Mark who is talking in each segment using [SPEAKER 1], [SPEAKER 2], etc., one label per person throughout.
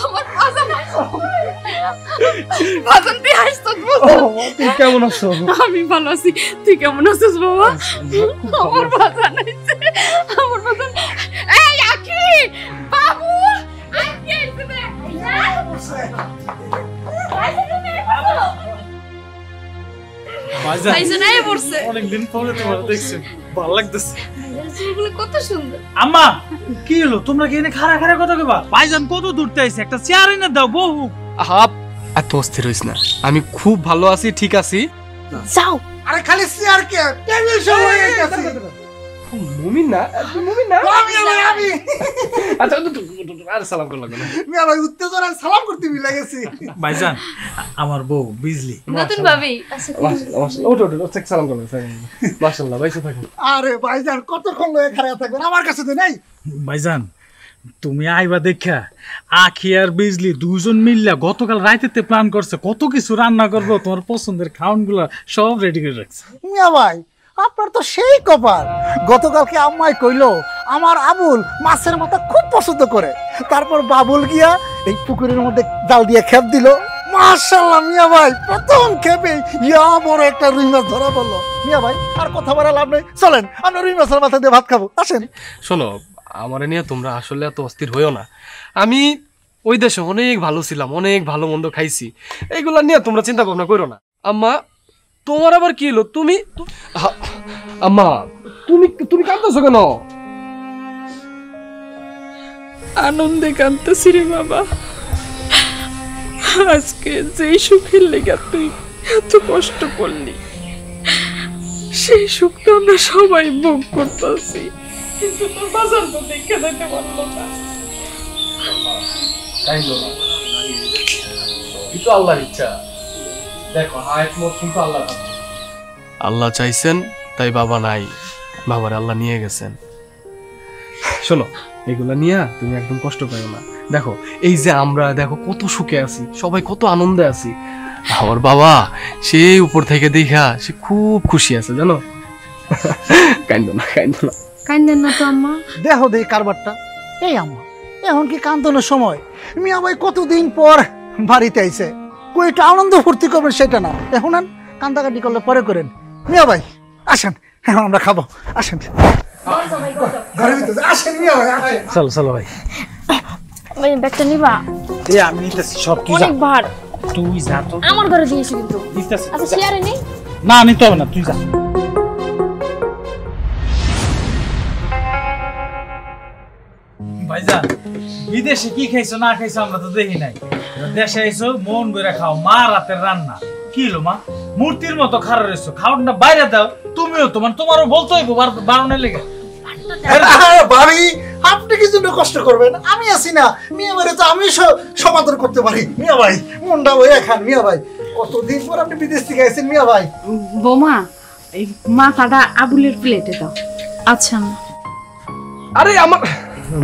[SPEAKER 1] আমার বাজান বাজান তুই হাসতো
[SPEAKER 2] তুই কেমন আছো?
[SPEAKER 1] আমি ভালো আছি, তুই কেমন আছিস বাবা? আমার বাজান আইছে, আমার বাজান। এই আখি বাবু আখি আইছে রে। ভাইজান আই পড়ছে।
[SPEAKER 2] অনেকদিন পরে তোমার দেখছি, ভালো লাগতেছে।
[SPEAKER 1] চুলগুলো কত সুন্দর।
[SPEAKER 2] আম্মা কি হলো, তোমরা কি এনে খাড়া খাড়া কথা কইবা? ভাইজান কত দূরতে আইছে, একটা চেয়ার এনে দাও বহু।
[SPEAKER 3] আহাপ এত অস্থির হইস না, আমি খুব ভালো আছি, ঠিক আছি।
[SPEAKER 1] যাও।
[SPEAKER 4] আরে খালি চেয়ার কে টেবিল সহ হয়ে গেছে।
[SPEAKER 3] মুমিন না, তুই মুমিন না?
[SPEAKER 4] আমি
[SPEAKER 3] আচ্ছা আর সালাম করলাম না।
[SPEAKER 4] মিয়া ভাই উত্তেজনায় সালাম করতে মিলে গেছি।
[SPEAKER 2] ভাইজান আমার বউ বিজলি।
[SPEAKER 1] নতুন ভাবি।
[SPEAKER 3] মাশাআল্লাহ, ওঠ সালাম করলাম। মাশাআল্লাহ, ভাইসা থাকুন।
[SPEAKER 4] আরে ভাইজান কতক্ষণ লয়ে খাড়া থাকবেন, আমার কাছে তো নাই।
[SPEAKER 2] ভাইজান তুমি আইবা দেখা আখি আর বিজলি দুজন মিললা গতকাল রাইতেতে প্ল্যান করছে, কত কিছু রান্না করবো, তোমার পছন্দের খাওয়ানগুলা সব রেডি করে রাখছে।
[SPEAKER 4] মিয়া ভাই আপনার তো সেই কপাল, গতকালকে আম্মাই কইলো আমার আবুল মাছের মাথা খুব পছন্দ করে, তারপর বাবুল গিয়া এই পুকুরের মধ্যে জাল দিয়ে খেপ দিল। মাশাআল্লাহ মিয়া ভাই, প্রথম খেপে ইয়া বড় একটা রুই মাছ ধরা পড়লো। মিয়া ভাই আর কথা বলা লাভ নেই, চলেন আমরা রুই মাছের মাথা দিয়ে ভাত খাবো, আসেন।
[SPEAKER 3] শোনো, আমার নিয়ে তোমরা আসলে এত অস্থির হইও না। আমি ওই দেশে অনেক ভালো ছিলাম, অনেক ভালো মন্দ খাইছি, এইগুলা নিয়ে তোমরা চিন্তা ভাবনা করো না। আম্মা তোমার আবার কি হলো? তুমি আম্মা তুমি কাঁদতেছো কেন?
[SPEAKER 1] আনন্দে কাঁদতেছি রে বাবা। আজকে যেই সুখের লেগে তুই এত কষ্ট করলি, সেই সুখটা আমরা সবাই ভোগ করতেছি, কিন্তু তোর বাজার তো দেখে দিতে পারলো না।
[SPEAKER 3] কিন্তু আল্লাহর ইচ্ছা, দেখো হায়াত মত কিন্তু আল্লাহ। আল্লাহ চাইছেন তাই বাবা নাই, বাবার আল্লাহ নিয়ে গেছেন। শোনো, এগুলা নিয়ে তুমি একদম কষ্ট পাও না। দেখো এই যে আমরা দেখো কত সুখে আছি, সবাই কত আনন্দে আছি। আমার বাবা সেই উপর থেকে দেখা সে খুব খুশি আছে, জানো। কান্দো না, কান্দো না।
[SPEAKER 1] কান্দেন না তো আম্মা।
[SPEAKER 4] দেখো দেই কারবারটা। এই আম্মা এখন কি কান্দনের সময়? মিয়া ভাই কতদিন পর বাড়িতে আইছে, কই একটু আনন্দ ফুর্তি করবেন সেটা না, এখন আর কান্দাকাটি করলে পরে করেন। মিয়া ভাই আসেন, এখন আমরা খাবো, আসেন ঘরের ভিতরে আসেন। মিয়া ভাই আসেন।
[SPEAKER 2] চলো চলো ভাই।
[SPEAKER 1] ভাই ব্যাগটা নিবা?
[SPEAKER 2] এ আমি নিতেছি সব, তুই যা।
[SPEAKER 1] অনেক ভার।
[SPEAKER 2] তুই যা তো।
[SPEAKER 1] আমার ঘরে দিয়েছি কিন্তু।
[SPEAKER 2] নিতেছি।
[SPEAKER 1] আচ্ছা শেয়ারে নেই?
[SPEAKER 2] না নিতে হবে না, তুই যা। ভাইজান বিদেশে কি খাইছো না খাইছো আমরা তো দেখি নাই, দেশে আইছো মন করে খাও, মা রাতের রান্না। কি হলো মা, মূর্তির মতো খাড়া রয়েছো, খাওয়াটা বাইরে দাও। তুমিও তোমারও বলতে হইব বারণে লেগে।
[SPEAKER 4] ভাবি আপনি কি জন্য কষ্ট করবেন, আমি আছি না। মিয়া ভাই তো আমি সমাধান করতে পারি। মিয়া ভাই মনটা বইয়া খান। মিয়া ভাই কতদিন পর আপনি বিদেশ থেকে আইছেন। মিয়া ভাই
[SPEAKER 1] বোমা এই মাথাটা আবুলের প্লেটে দাও। আচ্ছা
[SPEAKER 3] আরে আমার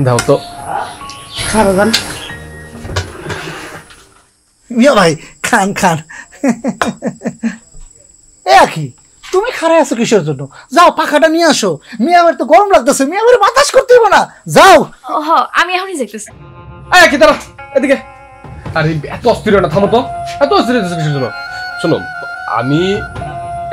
[SPEAKER 3] দাও তো।
[SPEAKER 1] খারাপ।
[SPEAKER 4] মিয়া ভাই খান খান। এ আখি তুমি খারাপ আছো কিসের জন্য? যাও পাখাটা নিয়ে আসো। মিয়া ভাই তো গরম লাগতেছে, মিয়া ভাই বাতাস করতে হবে না, যাও।
[SPEAKER 1] আমি এখনই যাইতেছি।
[SPEAKER 3] এই কি দাঁড়া এদিকে। আরে এত অস্থির না, থামো তো, এত অস্থির হচ্ছে কিসের জন্য? শোনো, আমি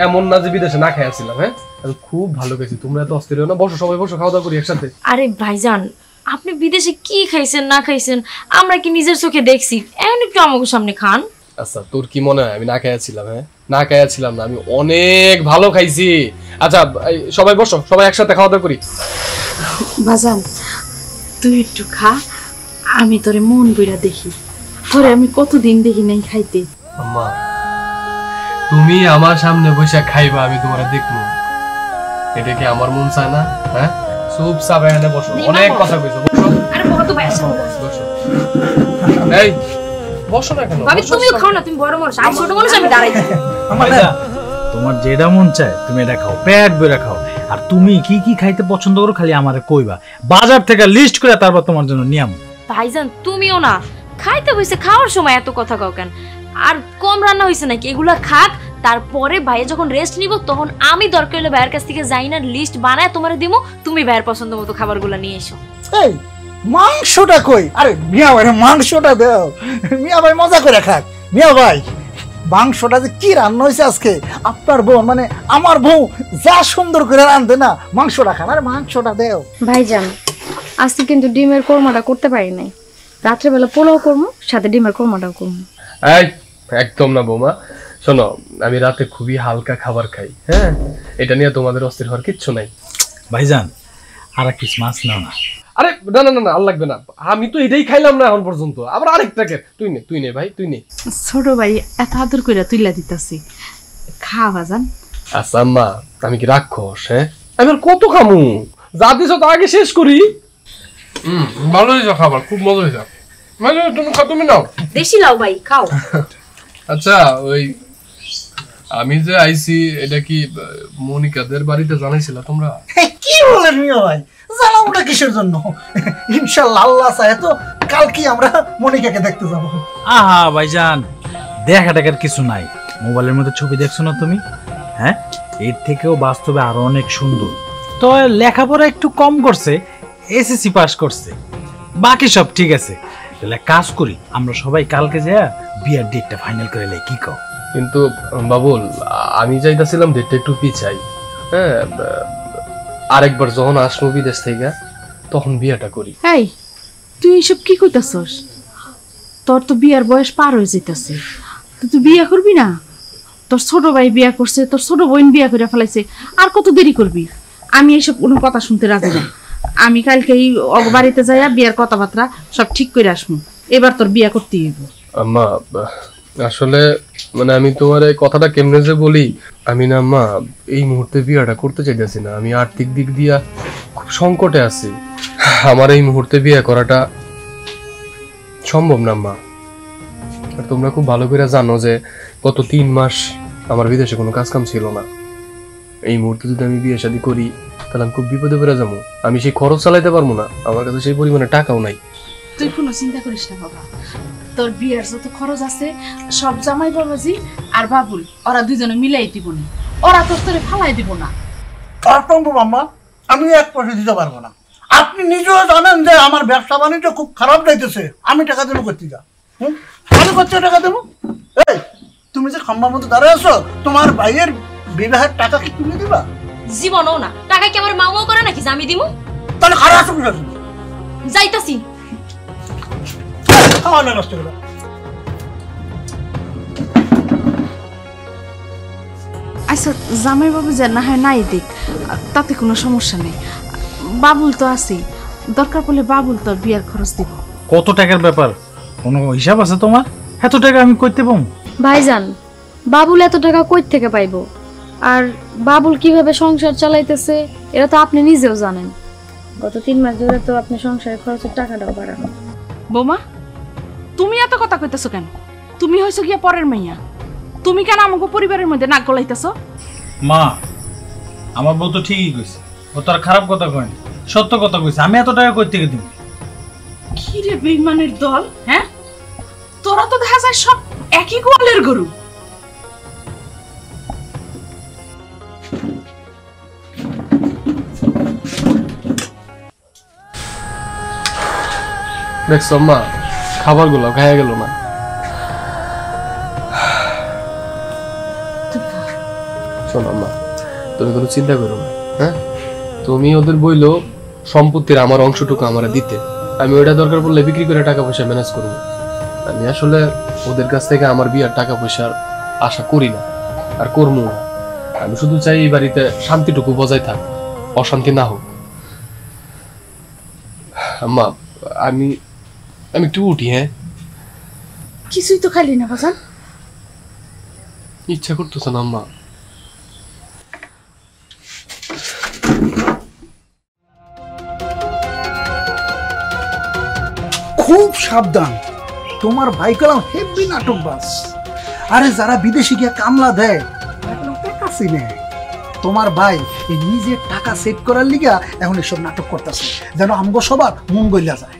[SPEAKER 3] এমন না যে বিদেশে না খাইছিলাম, হ্যাঁ আমি খুব ভালো খাইছি। তোমরা এত অস্থির না, বসো সবাই বসো, খাওয়া দাওয়া করি একসাথে।
[SPEAKER 1] আরে ভাইজান আপনি বিদেশে কি খাইছেন না খাইছেন আমরা কি নিজের চোখে দেখছি, এখন একটু আমাকে সামনে খান।
[SPEAKER 3] আচ্ছা তোর কি মনে হয় আমি না খাইছিলাম? হ্যাঁ না খাইছিলাম না, আমি অনেক ভালো খাইছি। আচ্ছা সবাই বসো, সবাই একসাথে খাওয়া দাওয়া করি।
[SPEAKER 1] ভাইজান তুই একটু খা, আমি তোরে মন বইরা দেখি, তোরে আমি কতদিন দেখি নাই খাইতে।
[SPEAKER 3] আম্মা তুমি আমার সামনে বসে খাইবা, আমি তোমারে দেখবো, এটা কি আমার মন চায় না? হ্যাঁ চুপ চাপ এখানে বসো, অনেক কথা কইছো, বসো।
[SPEAKER 1] আরে বাবা তো বাইরে
[SPEAKER 3] বসো। এই বসো না কেন?
[SPEAKER 1] ভাবি তুমিও খাও না, তুমি বড় মানুষ, আমি ছোট মানুষ, আমি দাঁড়াই থাকি।
[SPEAKER 2] তোমার যেটা মন চায় তুমি এটা খাও, পেট ভরে খাও। আর তুমি কি কি খাইতে পছন্দ করো খালি আমারে কইবা, বাজার থেকে লিস্ট করে তারপর তোমার জন্য নিয়াম।
[SPEAKER 1] ভাইজান তুমিও না খাইতে বসে খাওয়ার সময় এত কথা কাও কেন? আর কম রান্না হয়েছে নাকি? এগুলা খাক, তারপরে ভাইয়া যখন রেস্ট নিব তখন আমি দরকার হলে ভাইয়ের কাছ থেকে যাই না লিস্ট বানায় তোমারে দিমু, তুমি ভাইয়ের পছন্দ মতো খাবারগুলো নিয়ে এসো।
[SPEAKER 4] এই মাংসটা কই? আরে মিয়া ভাই মাংসটা দাও, মিয়া ভাই মজা করে খাক। মিয়া ভাই মাংসটা যে কি রান্না হয়েছে আজকে, আপনার বউ মানে আমার বউ যা সুন্দর করে রান্ধে না, মাংসটা খান। আরে মাংসটা দেও।
[SPEAKER 5] ভাইজান আজকে কিন্তু ডিমের কোরমাটা করতে পারি নাই, রাত্রেবেলা পোলাও করবো, সাথে ডিমের কোরমাটাও করবো।
[SPEAKER 3] এই একদম না বৌমা, শোনো আমি রাতে খুবই হালকা খাবার খাই, হ্যাঁ এটা নিয়ে তোমাদের অস্থির হওয়ার কিচ্ছু নাই।
[SPEAKER 2] ভাইজান আর কিছু মাছ নাও না।
[SPEAKER 3] আরে না না না না, আর লাগবে না, আমি তো এটাই খাইলাম না এখন পর্যন্ত, আবার আরেকটাকে তুই নে ভাই, তুই নে।
[SPEAKER 1] ছোট ভাই এত আদর করে তুইলা দিতাছি, খা বাজান।
[SPEAKER 3] আচ্ছা আম্মা আমি কি রাক্ষস? হ্যাঁ আমি আর কত খামু, যা দিছ তা আগে শেষ করি। ভালো হয়েছে খাবার, খুব মজা হয়েছে। মানে তুমি নাও।
[SPEAKER 5] দেশি লাও ভাই খাও।
[SPEAKER 3] আচ্ছা ওই আমি যে আইছি এটা কি মনিকাদের বাড়িতে জানাইছিলা তোমরা?
[SPEAKER 4] কি বলেন মিয়া ভাই, জানাবোটা কিসের জন্য? ইনশাআল্লাহ আল্লাহ চায় তো কালকে আমরা মনিকাকে দেখতে যাব।
[SPEAKER 2] আহা ভাইজান দেখা টাকার কিছু নাই, মোবাইলের মধ্যে ছবি দেখছো না তুমি? হ্যাঁ এর থেকেও বাস্তবে আরো অনেক সুন্দর। তো লেখাপড়া একটু কম করছে, এসএসসি পাস করছে, বাকি সব ঠিক আছে। তাহলে কাজ করি, আমরা সবাই কালকে যা বিয়ার ডেটটা ফাইনাল করে লাই, কি কও?
[SPEAKER 3] কিন্তু বাবুল আমি চাইতাছিলাম ডেটটা একটু পিছাই, হ্যাঁ আরেকবার যখন আসবো বিদেশ থেকে তখন বিয়েটা করি।
[SPEAKER 1] এই তুই এইসব কি কইতাছস? তোর তো বিয়ার বয়স পার হয়ে যাইতাছে, তুই বিয়া করবি না? তোর ছোট ভাই বিয়া করছে, তোর ছোট বোন বিয়া করে ফেলাইছে, আর কত দেরি করবি? আমি এইসব কোনো কথা শুনতে রাজি না। আমি কালকে এই বাড়িতে যাইয়া বিয়ার কথাবার্তা সব ঠিক করে আসবো, এবার তোর বিয়া করতে হইব।
[SPEAKER 3] আম্মা আসলে মানে আমি তোমার এই কথাটা কেমনে যে বলি, আমি না আম্মা এই মুহূর্তে বিয়েটা করতে চাইতেছি না, আমি আর্থিক দিক দিয়া খুব সংকটে আছি, আমার এই মুহূর্তে বিয়ে করাটা সম্ভব না আম্মা। আর তোমরা খুব ভালো করে জানো যে গত 3 মাস আমার বিদেশে কোনো কাজ কাম ছিল না। এই মুহূর্তে যদি আমি বিয়ে শাদী করি তাহলে আমি খুব বিপদে পড়ে যাবো, আমি সেই খরচ চালাইতে পারবো না, আমার কাছে সেই পরিমাণে টাকাও নাই।
[SPEAKER 1] তুই কোনো চিন্তা করিস না বাবা, তোর বিয়ার যত খরচ আছে সব জামাই বাবাজি আর বাবুল ওরা দুজনে মিলাই দিব না, ওরা তোর তোরে ফালাই দিব না।
[SPEAKER 4] তারপর মাম্মা আমি 1 পয়সা দিতে পারবো না। আপনি নিজেও জানেন যে আমার ব্যবসা বাণিজ্য খুব খারাপ যাইতেছে, আমি টাকা দেবো করতে যা। আমি করতে টাকা দেবো? এই তুমি যে খাম্বার মতো দাঁড়ায় আছো, তোমার ভাইয়ের বিবাহের টাকা কি তুমি দিবা?
[SPEAKER 5] জীবনও না, টাকা কি আমার মামাও করে নাকি যে আমি দিব?
[SPEAKER 4] তাহলে খারাপ আছো কি?
[SPEAKER 5] যাইতাছি।
[SPEAKER 4] খাওয়া না নষ্ট করে।
[SPEAKER 1] আচ্ছা জামাই বাবু যে না হয় নাই দেখ, তাতে কোনো সমস্যা নেই, বাবুল তো আছে, দরকার পড়লে বাবুল তোর বিয়ার খরচ দিব।
[SPEAKER 2] কত টাকার ব্যাপার, কোনো হিসাব আছে তোমার? এত টাকা আমি কইতে পাবো?
[SPEAKER 5] ভাইজান বাবুল এত টাকা কই থেকে পাইবো? আর বাবুল কিভাবে সংসার চালাইতেছে এটা তো আপনি নিজেও জানেন। গত 3 মাস ধরে তো আপনি সংসারের খরচের টাকাটাও বাড়ানো।
[SPEAKER 1] বৌমা তুমি এত কথা কইতেছো কেন? তুমি হইছো গিয়া পরের মাইয়া, তুমি কেন আমাকে পরিবারের মধ্যে নাক গলাইতেছো?
[SPEAKER 2] মা আমার বউ তো ঠিকই কইছে, ও তো আর খারাপ কথা কয়নি, সত্য কথা কইছে। আমি এত টাকা কই থেকে দিব?
[SPEAKER 1] কি রে বেঈমানের দল, হ্যাঁ তোরা তো দেখা যায় সব একই গোয়ালের গরু।
[SPEAKER 3] দেখছো আম্মা খাবারগুলো খাইয়া গেল না। শোনো আম্মা তুমি কোনো চিন্তা করো না, হ্যাঁ তুমি ওদের বইলো সম্পত্তির আমার অংশটুকু আমার দিতে, আমি ওইটা দরকার পড়লে বিক্রি করে টাকা পয়সা ম্যানেজ করবো। আমি আসলে ওদের কাছ থেকে আমার বিয়ার টাকা পয়সার আশা করি না আর করবো না। আমি শুধু চাই এই বাড়িতে শান্তিটুকু বজায় থাক, অশান্তি না হোক। আম্মা আমি একটু উঠি। হ্যাঁ
[SPEAKER 1] কিছুই তো খাইলি না বাজান?
[SPEAKER 3] ইচ্ছা করতেছে না আম্মা।
[SPEAKER 4] খুব সাবধান, তোমার ভাই কলাম হেভি নাটক বাস। আরে যারা বিদেশি গিয়া কামলা দেয় টাকা চিনে, তোমার ভাই এই নিজের টাকা সেভ করার লিগা এখন এসব নাটক করতেছে, যেন আমগো সবার মন গইলা যায়।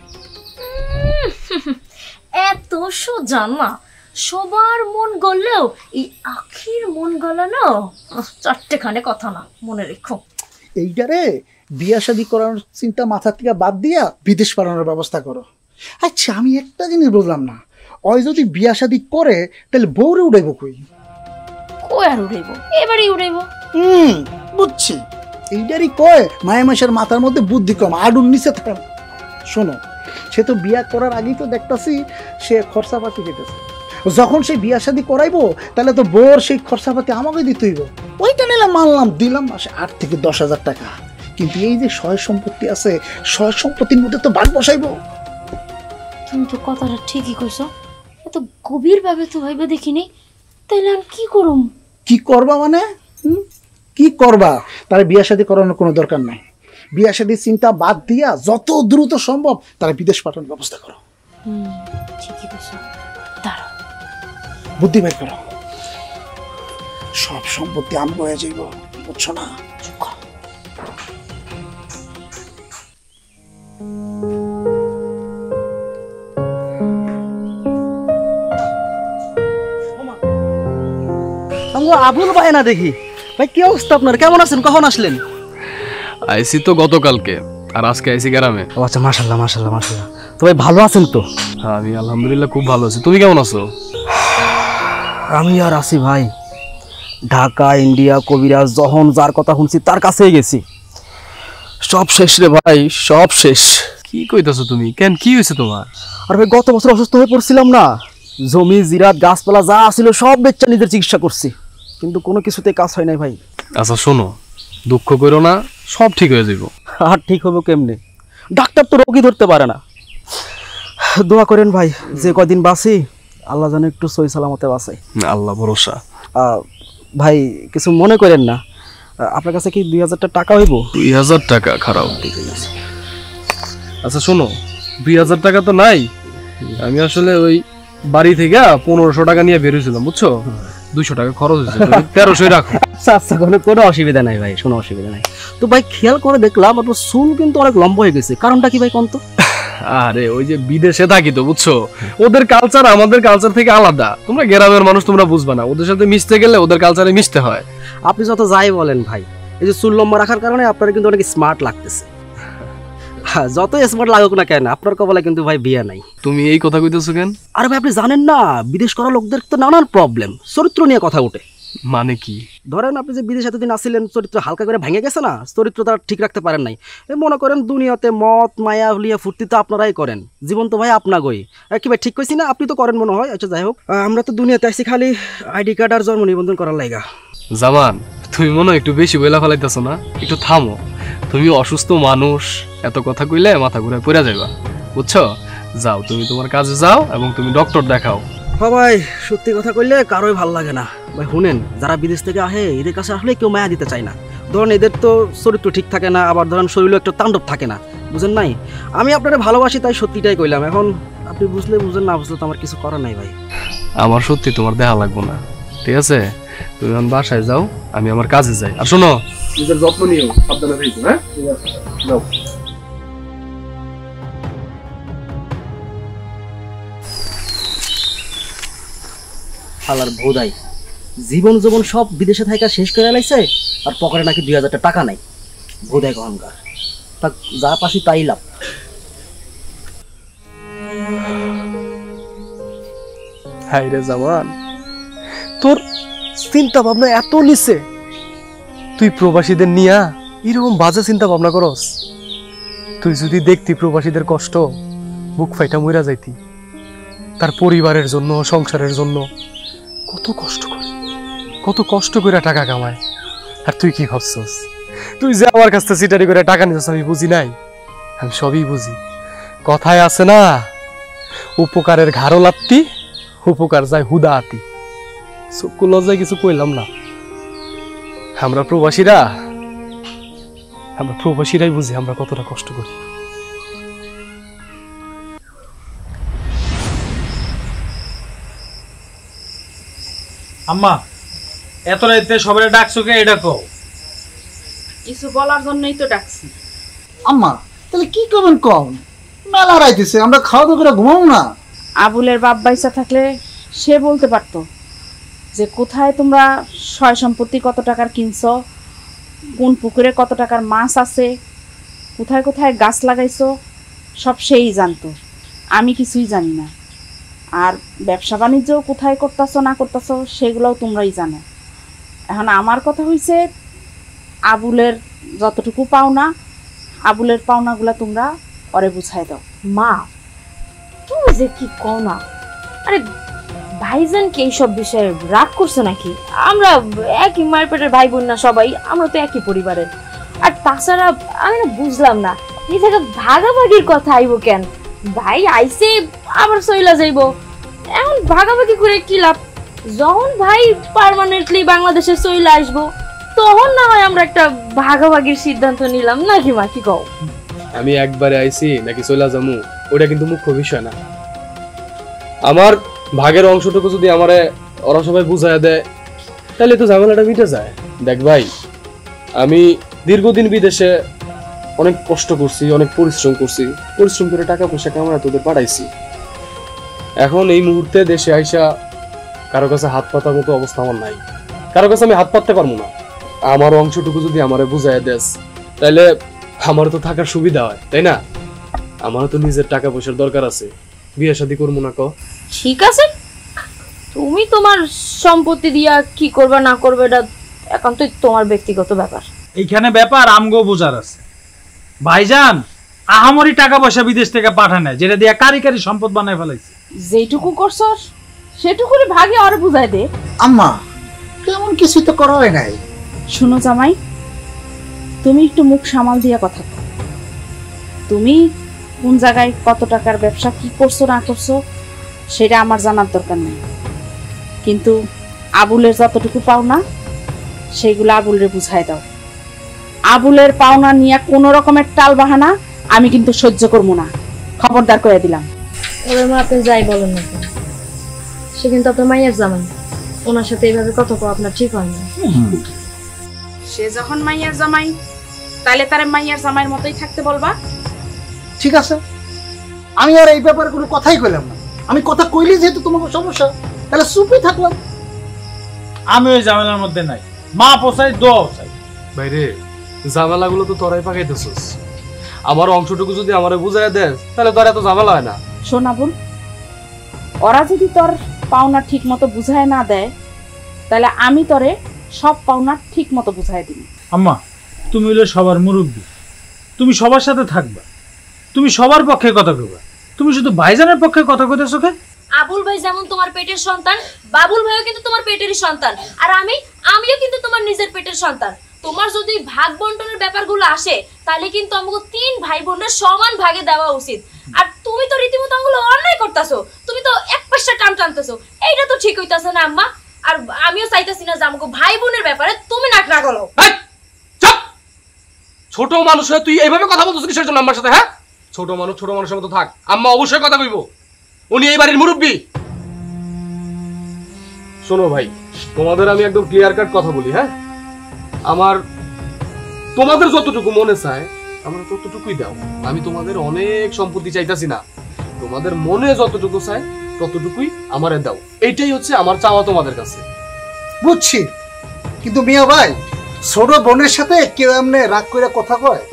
[SPEAKER 6] এত সোজা না, সবার মন গলেও এই আখির মন গলানো 4টেখানে কথা না, মনে রেখো।
[SPEAKER 4] এইটারে বিয়া শাদী করার চিন্তা মাথা থেকে বাদ দিয়া বিদেশ পাঠানোর ব্যবস্থা করো। আচ্ছা আমি একটা জিনিস বুঝলাম না, ওই যদি বিয়া শাদী করে তাহলে বউরে উড়াইব কই?
[SPEAKER 6] কই আর উড়াইব, এবারই উড়াইব।
[SPEAKER 4] বুঝছি, এইটারই কয় মায়া মাসের মাথার মধ্যে বুদ্ধি কম, আডুর নিচে থাকে। শোনো, সে তো বিয়া করার আগেই তো দেখতাছি সে খরচাপাতি দিতেছে। যখন সে বিয়া শাদী করাইবো তাহলে তো বউর সেই খরচাপাতি আমাকে দিতে হইব। ওইটা নিলাম, মানলাম, দিলাম মাসে 8 থেকে 10,000 টাকা। কিন্তু এই যে সয় সম্পত্তি আছে, সয় সম্পত্তির মধ্যে তো ভাগ বসাইবো।
[SPEAKER 6] তুমি তো কথাটা ঠিকই কইছো, এত গভীর ভাবে তো ভাইবা দেখিনি। তাইলে আমি কি করুম?
[SPEAKER 4] কি করবা মানে? কি করবা? তার বিয়া শাদী করানোর কোনো দরকার নাই। বিয়া শাদীর চিন্তা বাদ দিয়া যত দ্রুত সম্ভব তারা বিদেশ পাঠানোর ব্যবস্থা করো।
[SPEAKER 6] ঠিকই কইছো, দাঁড়াও,
[SPEAKER 4] বুদ্ধি বের করো। সব সম্পত্তি আমগো হয়ে যাইব, বুঝছো না? চুপ করো।
[SPEAKER 7] আবুল ভাই না দেখি। ভাই কি অবস্থা আপনার, কেমন আছেন, কখন আসলেন?
[SPEAKER 3] আইসি তো গতকালকে, আর আজকে আইসি গ্রামে।
[SPEAKER 7] ও আচ্ছা, মাশাআল্লাহ মাশাআল্লাহ মাশাআল্লাহ। তো ভাই ভালো আছেন তো?
[SPEAKER 3] হ্যাঁ আমি আলহামদুলিল্লাহ খুব ভালো আছি, তুমি কেমন আছো?
[SPEAKER 7] আমি আর আছি ভাই, ঢাকা ইন্ডিয়া কবিরাজ যখন যার কথা শুনছি তার কাছেই গেছি, সব শেষ রে ভাই, সব শেষ।
[SPEAKER 3] কি কইতাছো তুমি? কেন, কি হয়েছে তোমার?
[SPEAKER 7] আর ভাই গত বছর অসুস্থ হয়ে পড়ছিলাম না, জমি জিরাত গাছপালা যা ছিল সব বেচা নিজের চিকিৎসা করছি, কিন্তু কোনো কিছুতে কাজ হয় নাই ভাই।
[SPEAKER 3] আচ্ছা শোনো, দুঃখ করো না, সব ঠিক হয়ে যাইব।
[SPEAKER 7] আর ঠিক হবো কেমনে, ডাক্তার তো রোগী ধরতে পারে না। দোয়া করেন ভাই, যে কয়দিন বাঁচি আল্লাহ যেন একটু সহি সালামতে বাঁচে।
[SPEAKER 3] আল্লাহ ভরসা।
[SPEAKER 7] ভাই কিছু মনে করেন না, আপনার কাছে কি 2000 টাকা হইব?
[SPEAKER 3] 2000 টাকা? খারাপ। আচ্ছা শোনো, 2000 টাকা তো নাই, আমি আসলে ওই বাড়ি থেকে 1500 টাকা নিয়ে বেরিয়েছিলাম, বুঝছো? 200 টাকা খরচ হয়েছে, 1300 রাখো।
[SPEAKER 7] আচ্ছা আচ্ছা, কোনো অসুবিধা নাই ভাই, কোনো অসুবিধা নাই। তো ভাই খেয়াল করে দেখলাম আপনার চুল কিন্তু অনেক লম্বা হয়ে গেছে, কারণটা কি ভাই কোন তো?
[SPEAKER 3] আরে ওই যে বিদেশে থাকি তো, বুঝছো, ওদের কালচার আমাদের কালচার থেকে আলাদা। তোমরা গ্রামের মানুষ, তোমরা বুঝবা না, ওদের সাথে মিশতে গেলে ওদের কালচারে মিশতে হয়।
[SPEAKER 7] আপনি যত যাই বলেন ভাই, এই যে চুল লম্বা রাখার কারণে আপনার কিন্তু অনেক স্মার্ট লাগতেছে। হ্যাঁ, যত স্মার্ট লাগুক না কেন, আপনার কপালে কিন্তু ভাই বিয়ে নাই।
[SPEAKER 3] তুমি এই কথা কইতেছো কেন?
[SPEAKER 7] আরে ভাই আপনি জানেন না, বিদেশ করা লোকদের তো নানান প্রবলেম, চরিত্র নিয়ে কথা ওঠে।
[SPEAKER 3] মানে কি?
[SPEAKER 7] ধরেন আপনি যে বিদেশে এতদিন আসছিলেন, চরিত্র হালকা করে ভেঙে গেছে না, চরিত্র তারা ঠিক রাখতে পারেন নাই। মনে করেন দুনিয়াতে মত মায়া লিয়া ফুর্তি তো আপনারাই করেন, জীবন তো ভাই আপনাগোই। কি ভাই ঠিক কইছি না? আপনি তো করেন মনে হয়। আচ্ছা যাই হোক, আমরা তো দুনিয়াতে আসছি খালি আইডি কার্ড আর জন্ম নিবন্ধন করার লাইগা।
[SPEAKER 3] জামান, তুমি মনে একটু বেশি বইলা ফেলাইতেছো না? একটু থামো, তুমি অসুস্থ মানুষ, এত কথা কইলে মাথা ঘুরে পড়ে যাইবা, বুঝছো? যাও, তুমি তোমার কাজে যাও এবং তুমি ডক্টর দেখাও।
[SPEAKER 7] হ্যাঁ ভাই, সত্যি কথা কইলে কারোই ভালো লাগে না ভাই। শুনেন, যারা বিদেশ থেকে আহে এদের কাছে আসলে কেউ মায়া দিতে চায় না। ধরেন এদের তো চরিত্র ঠিক থাকে না, আবার ধরেন শরীরও একটু তাণ্ডব থাকে না, বুঝেন নাই? আমি আপনারা ভালোবাসি তাই সত্যিটাই কইলাম। এখন আপনি বুঝলে বুঝেন, না বুঝলে তো আমার কিছু করার নাই ভাই।
[SPEAKER 3] আমার সত্যি তোমার দেখা লাগবো না, ঠিক আছে? তুমি এখন বাসায় যাও, আমি আমার কাজে যাই। আর শোনো, নিজের যত্ন নিও, সাবধানে থেকো। হ্যাঁ, ঠিক আছে, যাও।
[SPEAKER 7] হালার ভোদাই, জীবন জীবন সব বিদেশে থাকা শেষ করে লাইছে, আর পকেটে নাকি 2000 টাকা নাই। ভোদাই অহংকার, তাক যা পাসি তাই লাভ।
[SPEAKER 3] হাই রে জামান, তোর চিন্তা ভাবনা এত নিচ্ছে, তুই প্রবাসীদের নিয়া এরকম বাজে চিন্তা ভাবনা করস? তুই যদি দেখতি প্রবাসীদের কষ্ট, বুক ফাইটা মইরা যাইতি। তার পরিবারের জন্য, সংসারের জন্য কত কষ্ট করে, কত কষ্ট করে টাকা কামায়। আর তুই কি ভাবছস? তুই যে আমার কাছ থেকে সিটারি করে টাকা নিচ্ছিস আমি বুঝি নাই? আমি সবই বুঝি। কথায় আছে না, উপকারের ঘাড়ও লাত্তি, উপকার যায় হুদা আতি। চক্ষু লজ্জায় কিছু কইলাম না। আমরা প্রবাসীরাই বুঝি আমরা কতটা কষ্ট করি।
[SPEAKER 2] আম্মা, এত রাইতে সবাই ডাকছো কে? এটা কও।
[SPEAKER 1] কিছু বলার জন্যই তো ডাকছি।
[SPEAKER 4] আম্মা তাহলে কি করবেন কম? মেলা রাইতেছে, আমরা খাওয়া দাওয়া করে ঘুমাবো না?
[SPEAKER 1] আবুলের বাপ বাইসা থাকলে সে বলতে পারতো যে কোথায় তোমরা সয় সম্পত্তি কত টাকার কিনছো, কোন পুকুরে কত টাকার মাছ আছে, কোথায় কোথায় গাছ লাগাইছো সব সেই জানতো, আমি কিছুই জানি না। আর ব্যবসা বাণিজ্য কোথায় করতেছো না করতেছো সেগুলোও তোমরাই জানো। এখন আমার কথা হইছে আবুলের যতটুকু পাওনা, আবুলের পাওনাগুলো তোমরা ওরে বুঝাই দাও।
[SPEAKER 6] মা তুমি যে কি কও না, আরে ভাইজান কি এইসব বিষয়ে রাগ করছে নাকি? আমরা একই মায়ের পেটের ভাই বোন না সবাই, আমরা তো একই পরিবারের। আর তাছাড়া আমি না বুঝলাম না এই থেকে ভাগাভাগির কথা আইব কেন? ভাই আইসে আবার চইলা যাইব, এখন ভাগাভাগি করে কি লাভ? যখন ভাই পার্মানেন্টলি বাংলাদেশে চইলা আসবো তখন না হয় আমরা একটা ভাগাভাগির সিদ্ধান্ত নিলাম, নাকি মা কি কও?
[SPEAKER 3] আমি একবারে আইছি নাকি চইলা যামু ওটা কিন্তু মুখ্য বিষয় না। আমার ভাগের অংশটুকু যদি আমারে ওরা সবাই বুঝায় দেয় তাহলে তো ঝামেলাটা মিটে যায়। দেখ ভাই, আমি দীর্ঘদিন বিদেশে অনেক কষ্ট করছি, অনেক পরিশ্রম করছি, পরিশ্রম করে টাকা পয়সা কামায় তোদের পাঠাইছি। এখন এই মুহূর্তে দেশে আইসা কারো কাছে হাত পাতার মতো অবস্থা আমার নাই, কারো কাছে আমি হাত পাততে পারবো না। আমার অংশটুকু যদি আমারে বুঝায় দেস তাহলে আমার তো থাকার সুবিধা হয়, তাই না? আমারও তো নিজের টাকা পয়সার দরকার আছে, বিয়ে শাদী করবো না?
[SPEAKER 6] ঠিক আছে, তুমি তোমার সম্পত্তি দিয়া কি করবে না করবে এটা একান্তই তোমার ব্যক্তিগত ব্যাপার।
[SPEAKER 2] এইখানে ব্যাপার আমগো বোঝার আছে। ভাইজান আহামরি টাকা পয়সা বিদেশ থেকে পাঠায় না, যেটা দিয়া কারি কারি সম্পদ বানায় ফেলাইছে।
[SPEAKER 1] যেটুকু করছস সেটুকুরই ভাগে ওরে বুঝাই দে।
[SPEAKER 4] আম্মা তেমন কিছুই তো করা হয় নাই।
[SPEAKER 1] শুনো জামাই, তুমি একটু মুখ সামাল দিয়া কথা বলো। তুমি কোন জায়গায় কত টাকার ব্যবসা কি করছো না করছো সেটা আমার জানার দরকার নেই, কিন্তু আবুলের যতটুকু পাওনা সেইগুলো আবুলরে বুঝাই দাও। আবুলের পাওনা নিয়ে কোনো রকমের টাল বাহানা আমি কিন্তু সহ্য করবো না, খবরদার করে দিলাম।
[SPEAKER 5] ওদের মা আপনি যাই বলেন না কেন, সে কিন্তু আপনার মাইয়ার জামাই, ওনার সাথে এইভাবে কথা কও আপনার ঠিক হয় না।
[SPEAKER 1] সে যখন মাইয়ার জামাই তাহলে তারে মাইয়ার জামাইয়ের মতোই থাকতে বলবা।
[SPEAKER 4] ঠিক আছে, আমি আর এই ব্যাপারে কোনো কথাই কইলাম না। আমি কথা কইলি যেহেতু তোমার সমস্যা, তাহলে চুপই থাকলাম।
[SPEAKER 2] আমি ওই ঝামেলার মধ্যে নাই, মা পোষাই দোয়া চাই।
[SPEAKER 3] বাইরে ঝামেলাগুলো তো তোরাই পাকাইতেছিস। আমার অংশটুকু যদি আমারে বুঝাই দেস তাহলে তোর এত ঝামেলা হয় না।
[SPEAKER 1] শোন আবুল, ওরা যদি তোর পাওনা ঠিক মতো বুঝায় না দেয় তাহলে আমি তোরে সব পাওনা ঠিক মতো বুঝাই দিই।
[SPEAKER 2] আম্মা তুমি হলো সবার মুরব্বী, তুমি সবার সাথে থাকবা, তুমি সবার পক্ষে কথা কইবা, তুমি শুধু ভাইজানের পক্ষে কথা কইতেছো কে?
[SPEAKER 6] আবুল ভাই যেমন তোমার পেটের সন্তান, বাবুল ভাইও কিন্তু তোমার পেটেরই সন্তান, আর আমিও কিন্তু তোমার নিজের পেটের সন্তান। তোমার যদি ভাগ বন্টনের ব্যাপারগুলো আসে তাহলে কিন্তু আমাকে 3 ভাই বোনের সমান ভাগে দেওয়া উচিত। আর তুমি তো রীতিমতো আমগুলো অন্যায় করতেছো, তুমি তো এক পয়সা টান টানতেছো, এইটা তো ঠিক হইতাছে না আম্মা। আর আমিও চাইতাছি না যে আমাকে ভাই বোনের ব্যাপারে তুমি নাক না গলো।
[SPEAKER 3] ছোট মানুষ হয়ে তুই এইভাবে কথা বলতেছিস কিসের জন্য আমার সাথে? হ্যাঁ, ছোট মানুষ ছোট মানুষের মতো থাক। আম্মা অবশ্যই কথা কইব, উনি এই বাড়ির মুরব্বী। শোনো ভাই, তোমাদের আমি একদম ক্লিয়ার কাট কথা বলি। হ্যাঁ, আমার তোমাদের যতটুকু মনে চায় আমার ততটুকুই দাও। আমি তোমাদের অনেক সম্পত্তি চাইতাছি না, তোমাদের মনে যতটুকু চায় ততটুকুই আমারে দাও। এইটাই হচ্ছে আমার চাওয়া তোমাদের কাছে।
[SPEAKER 4] বুঝছি, কিন্তু মিয়া ভাই ছোট বোনের সাথে কেউ এমনি রাগ করে কথা কয়?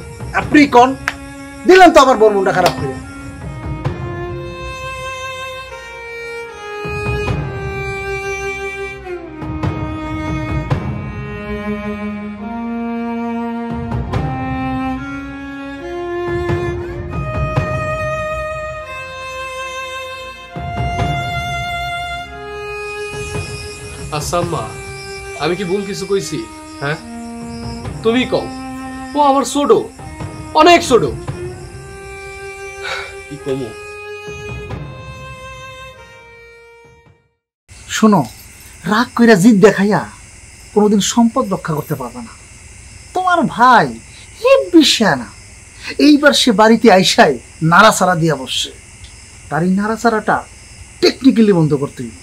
[SPEAKER 4] আপনি কোন দিলেন তো আমার বোন মনটা খারাপ করে।
[SPEAKER 3] আচ্ছা আম্মা, আমি কি ভুল কিছু কইছি? হ্যাঁ, তুমি কও। ও আমার ছোট, অনেক ছোট, কি কমো?
[SPEAKER 4] শোনো, রাগ কইরা জিদ দেখাইয়া কোনোদিন সম্পদ রক্ষা করতে পারবে না। তোমার ভাই বিষয় না, এইবার সে বাড়িতে আইসাই নাড়াচাড়া দিয়া বসছে। তার এই নাড়াচাড়াটা টেকনিক্যালি বন্ধ করতে হইব।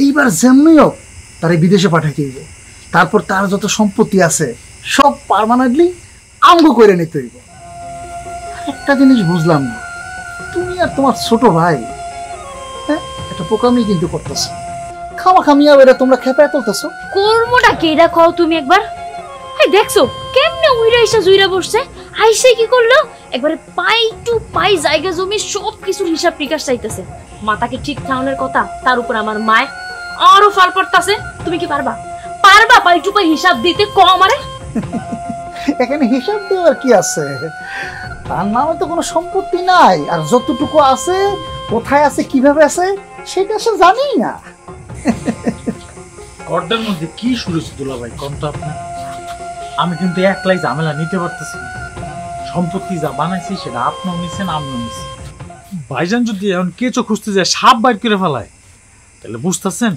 [SPEAKER 4] এইবার যেমনি হোক তার বিদেশে পাঠাইতে হইব, তারপর তার যত সম্পত্তি আছে সব পার্মানেন্টলি আমগো করে নিতে হইব। একটা জিনিস বুঝলাম না, তুমি আর তোমার ছোট ভাই একটা পোকামি কিন্তু করতেছো, খামা খামিয়া বেড়ে তোমরা খেপায় তুলতেছো।
[SPEAKER 6] কর্মটা কেডা কও তুমি একবার? এই দেখছো কেমনে উইরা এসে জুইরা বসছে, আইসে কি করলো, একবারে পাই টু পাই জায়গা জমি সব কিছুর হিসাব নিকাশ চাইতেছে। মাতাকে ঠিক ঠাউনের কথা, তার উপর আমার মায় আরো ফাল পড়তাছে। তুমি কি পারবা পাই টু পাই হিসাব দিতে? আমারে
[SPEAKER 4] এখানে হিসাব দেওয়ার কি আছে? তার নামে তো কোনো সম্পত্তি নাই, আর যতটুকু আছে কোথায় আছে কিভাবে আছে সেটা সে জানেই না।
[SPEAKER 2] ঘরটার মধ্যে কি শুরু হচ্ছে দুলাভাই কোন তো আপনি? আমি কিন্তু একলাই ঝামেলা নিতে পারতেছি না। সম্পত্তি যা বানাইছি সেটা আপনিও নিছেন, আমিও নিছি। ভাইজান যদি এখন কেঁচো খুঁজতে যায় সাপ বাইর করে ফেলায়, তাহলে বুঝতেছেন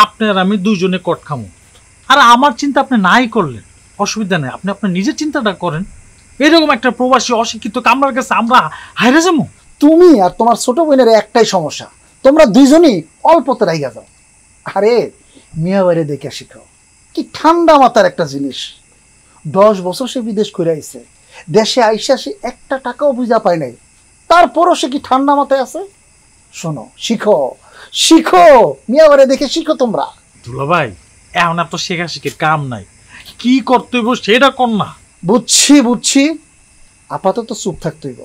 [SPEAKER 2] আপনি আর আমি দুইজনে কট খামো। আর আমার চিন্তা আপনি নাই করলেন, অসুবিধা নেই, আপনি আপনার নিজের চিন্তাটা করেন। এরকম একটা প্রবাসী অশিক্ষিত কামরার কাছে আমরা হাইরে যাবো?
[SPEAKER 4] তুমি আর তোমার ছোট বোনের একটাই সমস্যা, তোমরা দুইজনই অল্পতে রাইগা যাও। আরে মিয়া বাইরে দেখে শিখাও, কি ঠান্ডা মাথার একটা জিনিস। 10 বছর সে বিদেশ করে আইছে, দেশে আইসা সে একটা টাকাও বুঝা পায় নাই, তারপরও সে কি ঠান্ডা মাথায় আছে? শোনো, শিখো শিখো, মিয়া বাইরে দেখে শিখো তোমরা।
[SPEAKER 2] দুলাভাই এখন এত শেখাশেখির কাম নাই, কি করতে হইব সেটা কর না।
[SPEAKER 4] বুঝছি, আপাতত চুপ থাকতে হইব,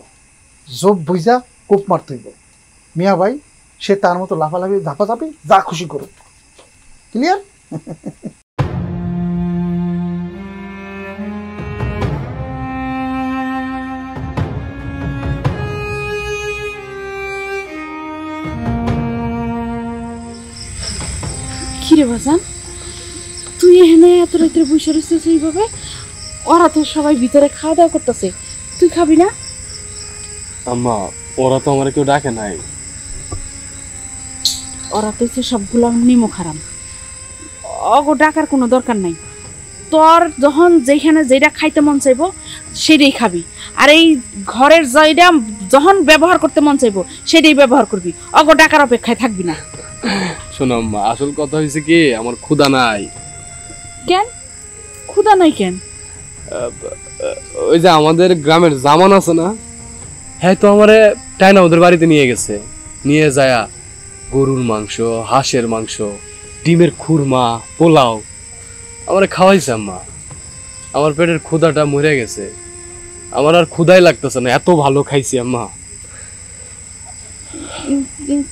[SPEAKER 4] জব বুঝা কূপ মারতে হইব। মিয়া ভাই সে তার মতো লাফালাফি ধাপাধাপি যা খুশি করুক। ক্লিয়ার?
[SPEAKER 1] কিরে বাজান, তুই এখানে এত রাত্রে বসে রয়েছিস এইভাবে? ওরা তো সবাই ভিতরে খাওয়া দাওয়া করতেছে, তুই খাবি না?
[SPEAKER 3] আম্মা ওরা তো আমার কেউ ডাকে নাই।
[SPEAKER 1] ওরা তো সবগুলো নিমো খারাম, অগো ডাকার কোনো দরকার নাই। তোর যখন যেখানে যেটা খাইতে মন চাইবো সেটাই খাবি, আর এই ঘরের যেটা যখন ব্যবহার করতে মন চাইবো সেটাই ব্যবহার করবি, অগো ডাকার অপেক্ষায় থাকবি না।
[SPEAKER 3] শোনো আম্মা, আসল কথা হয়েছে কি, আমার ক্ষুধা নাই।
[SPEAKER 1] কেন ক্ষুধা নাই কেন?
[SPEAKER 3] ওই যে আমাদের গ্রামের জামান আছে না, হ্যাঁ তো আমারে টাইনা ওদের বাড়িতে নিয়ে গেছে, নিয়ে যায়া গরুর মাংস, হাঁসের মাংস, ডিমের খুরমা, পোলাও আমারে খাওয়াইছে আম্মা। আমার পেটের ক্ষুধাটা মরে গেছে, আমার আর ক্ষুধাই লাগতেছে না, এত ভালো খাইছি আম্মা।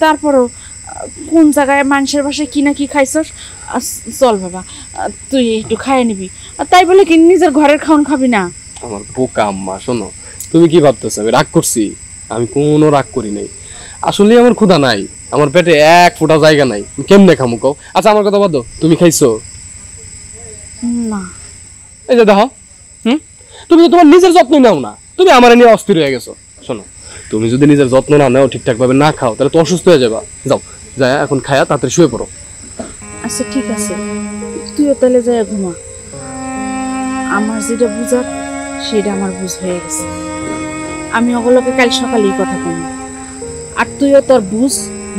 [SPEAKER 1] তারপরও কোন জায়গায় মানুষের বাসায় কি না কি খাইছস? চল বাবা, তুই একটু খাইয়ে নিবি, তাই বলে কি নিজের ঘরের খাওন খাবি না?
[SPEAKER 3] আমার বোকা আম্মা, শোনো তুমি কি ভাবতেছো আমি রাগ করছি? আমি কোনো রাগ করি নাই, আসলে আমার ক্ষুধা নাই, আমার পেটে এক ফোঁটা জায়গা নাই, কেমনে খামু কও? আচ্ছা আমার কথা বাদ, তুমি খাইছো?
[SPEAKER 1] না।
[SPEAKER 3] এই যে দেখো, তুমি তো তোমার নিজের যত্ন নাও না, তুমি আমার নিয়ে অস্থির হয়ে গেছো। শোনো, তুমি যদি নিজের যত্ন না নাও, ঠিকঠাক ভাবে না খাও, তাহলে তো অসুস্থ হয়ে যাবা। যাও যায় এখন খায়া তাড়াতাড়ি শুয়ে পড়ো।
[SPEAKER 1] আচ্ছা ঠিক আছে, তুইও তাহলে যায় ঘুমা। আমার যেটা বুঝার সেটা আমার বুঝ হয়ে গেছে, আমি ওগুলোকে কাল সকালেই কথা কমি, আর তুইও তোর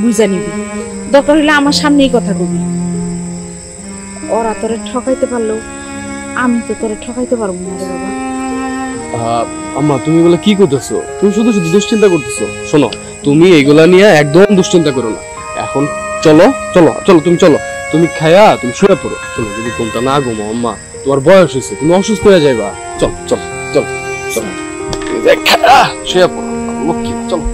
[SPEAKER 1] বুঝা নিবি, দরকার হলে আমার সামনেই কথা কবি। ওরা তোরে ঠকাইতে পারলো, আমি তো তোরে ঠকাইতে পারবো না রে বাবা।
[SPEAKER 3] আম্মা তুমি বলে কি করতেছো? তুমি শুধু শুধু দুশ্চিন্তা করতেছো। শোনো, তুমি এইগুলা নিয়ে একদম দুশ্চিন্তা করো না। এখন চলো চলো চলো, তুমি চলো, তুমি খায়া তুমি শুয়ে পড়ো। শোনো, যদি ঘুমটা না ঘুমো আম্মা, তোমার বয়স হয়েছে, তুমি অসুস্থ হয়ে যাইবা। চল চল চল চল, শুয়ে পড়ো লক্ষ্মী, চলো।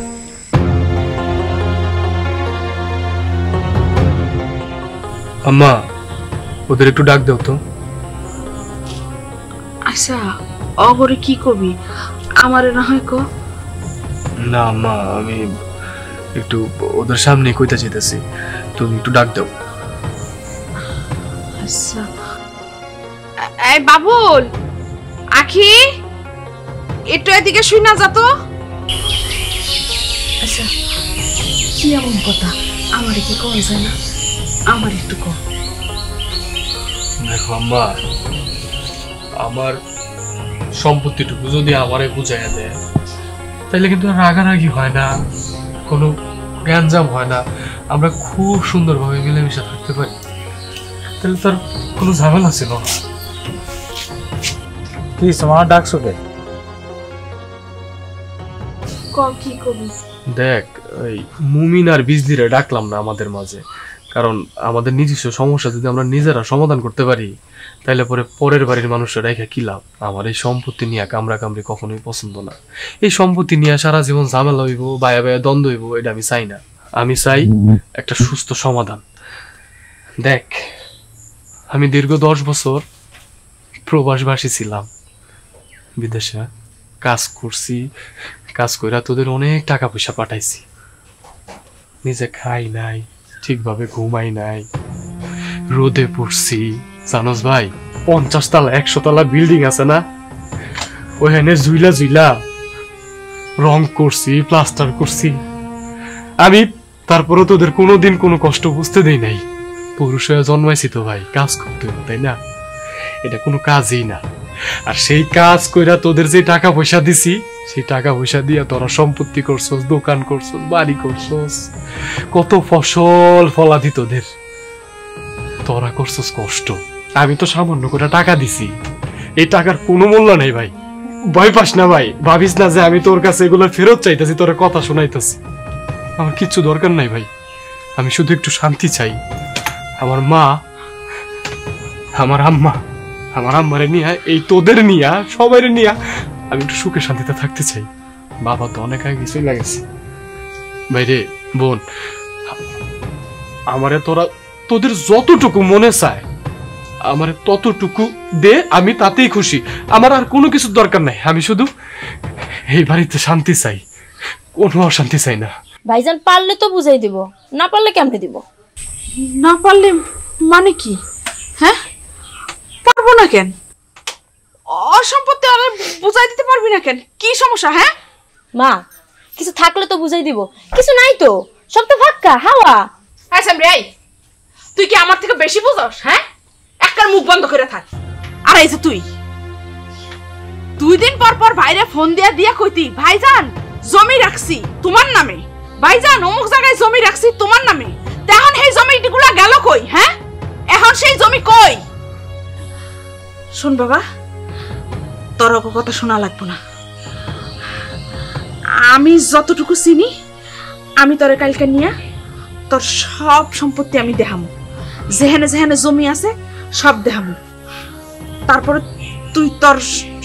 [SPEAKER 3] আম্মা ওদের একটু ডাক দাও তো।
[SPEAKER 1] আচ্ছা অগরে কি কবি, আমারে না হয় ক।
[SPEAKER 3] না আম্মা, আমি একটু ওদের সামনে কইতে চাইতেছি, তুমি একটু ডাক দাও।
[SPEAKER 1] আচ্ছা এই বাবুল, আখি একটু এদিকে শুই না যা তো। আচ্ছা কি এমন কথা, আমার কি কোন যায় না, আমার একটু কম।
[SPEAKER 3] দেখো আম্মা, আমার সম্পত্তিটুকু যদি আমারে বুঝাইয়া দেয়, তাইলে কিন্তু রাগারাগি হয় না, কোনো গ্যাঞ্জাম হয় না, আমরা খুব সুন্দরভাবে মিলেমিশে থাকতে পারি, তাহলে তার কোনো ঝামেলা ছিল না।
[SPEAKER 2] কি তোমার ডাকছো কে?
[SPEAKER 1] কি কবি?
[SPEAKER 3] দেখ, ওই মুমিন আর বিজলিরে ডাকলাম না আমাদের মাঝে, কারণ আমাদের নিজস্ব সমস্যা যদি আমরা নিজেরা সমাধান করতে পারি তাহলে পরে পরের বাড়ির মানুষের রেখে কি লাভ? আমার এই সম্পত্তি নিয়ে কামড়া কামড়ি কখনোই পছন্দ না। এই সম্পত্তি নিয়ে সারা জীবন ঝামেলা হইব, বায়া বায়া দ্বন্দ্ব হইব, এটা আমি চাই না। আমি চাই একটা সুস্থ সমাধান। দেখ, আমি দীর্ঘ 10 বছর প্রবাসবাসী ছিলাম, বিদেশে কাজ করছি, কাজ কইরা তোদের অনেক টাকা পয়সা পাঠাইছি, নিজে খাই নাই, ঠিকভাবে ঘুমাই নাই, রোদে পড়ছি। জানোস ভাই, 50 তলা 100 তলা বিল্ডিং আছে না, ওখানে জুইলা জুইলা রং করছি, প্লাস্টার করছি আমি। তারপরে তোদের কোনোদিন কোনো কষ্ট বুঝতে দেই নাই। পুরুষ হয়ে জন্মাইছি তো ভাই, কাজ করতে হবে, তাই না? এটা কোনো কাজই না। আর সেই কাজ কইরা তোদের যে টাকা পয়সা দিছি, সেই টাকা পয়সা দিয়া তোরা সম্পত্তি করছস, দোকান করছস, বাড়ি করছস, কত ফসল ফলাদি তোদের। তোরা করছস কষ্ট, আমি তো সামান্য করে টাকা দিছি। এই টাকার কোনো মূল্য নেই ভাই। ভয় পাস না ভাই, ভাবিস না যে আমি তোর কাছে এগুলো ফেরত চাইতেছি, তোরা কথা শোনাইতেছি। আমার কিচ্ছু দরকার নাই ভাই, আমি শুধু একটু শান্তি চাই। আমার মা, আমার আম্মা, আমার আম্মারে নিয়ে, এই তোদের নিয়ে, সবাই নিয়ে আমি একটু সুখে শান্তিতে থাকতে চাই। বাবা তো অনেক আগে কিছুই লাগেছে। ভাই রে, বোন, আমারে তোরা তোদের যতটুকু মনে চায় আমারে ততটুকু দে, আমি তাতেই খুশি। আমার আর কোনো কিছুর দরকার নাই। আমি শুধু এই বাড়িতে শান্তি চাই, কোনো অশান্তি চাই না।
[SPEAKER 6] ভাইজান পারলে তো বুঝাই দিব, না পারলে কেমনে দিব?
[SPEAKER 1] না পারলে মানে কি? হ্যাঁ, পারবো না কেন? অসম্পত্তি আর বুঝাই দিতে পারবি না কেন? কি সমস্যা? হ্যাঁ
[SPEAKER 6] মা, কিছু থাকলে তো বুঝাই দিব, কিছু নাই তো, সব তো ফাঁকা হাওয়া।
[SPEAKER 1] আচ্ছা রে, তুই কি আমার থেকে বেশি বুঝস? হ্যাঁ, একটার মুখ বন্ধ করে থাক। আর এই যে তুই 2 দিন পর পর ভাইরে ফোন দিয়া কইতি, ভাইজান জমি রাখছি তোমার নামে, ভাইজান অমুক জায়গায় জমি রাখছি তোমার নামে। এখন সেই জমিগুলা গেল কই? হ্যাঁ, এখন সেই জমি কই? শোন বাবা, তোর কথা শোনা লাগবো না। আমি যতটুকু চিনি, আমি তোর কালকে নিয়ে তোর সব সম্পত্তি আমি দেখামু, যেখানে যেখানে জমি আছে সব দেখামু। তারপরে তুই তোর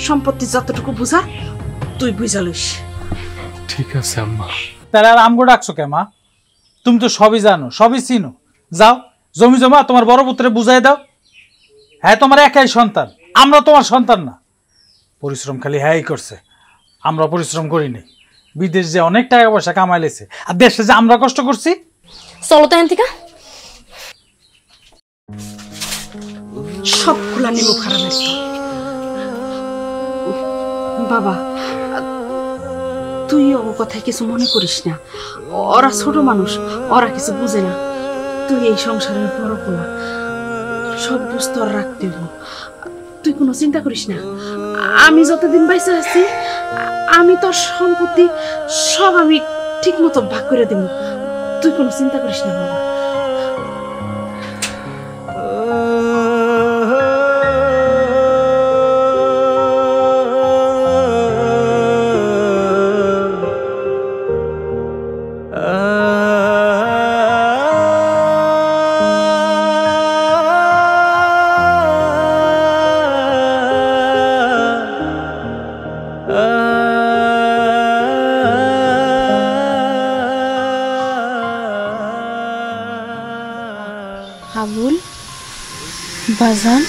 [SPEAKER 1] সম্পত্তি যতটুকু বুঝা তুই বুঝা লইস।
[SPEAKER 3] ঠিক আছে আম্মা।
[SPEAKER 2] তাহলে আর আমগো ডাকছো কে মা? তুমি তো সবই জানো, সবই চিনো। যাও জমি জমা তোমার বড় পুত্রে বুঝাই দাও। হ্যাঁ, তোমার একাই সন্তান, আমরা তোমার সন্তান না। পরিশ্রম খালি হ্যাঁ করছে, আমরা পরিশ্রম করিনি। বিদেশ যে অনেক টাকা পয়সা কামাইলেছে, আর দেশে যে আমরা কষ্ট করছি।
[SPEAKER 6] চলো তো এখান থেকে।
[SPEAKER 1] সবগুলা নিব খারাপ। বাবা, তুই ও কথায় কিছু মনে করিস না, ওরা ছোট মানুষ, ওরা কিছু বুঝে না। তুই এই সংসারের বড় পোলা, সব বুঝতে ওর রাখতে হবে। তুই কোনো চিন্তা করিস না, আমি যতদিন বাইসে আছি আমি তোর সম্পত্তি সব আমি ঠিক মতো ভাগ করে দেব। তুই কোনো চিন্তা করিস না বাবা।
[SPEAKER 5] আবুল, বাজান,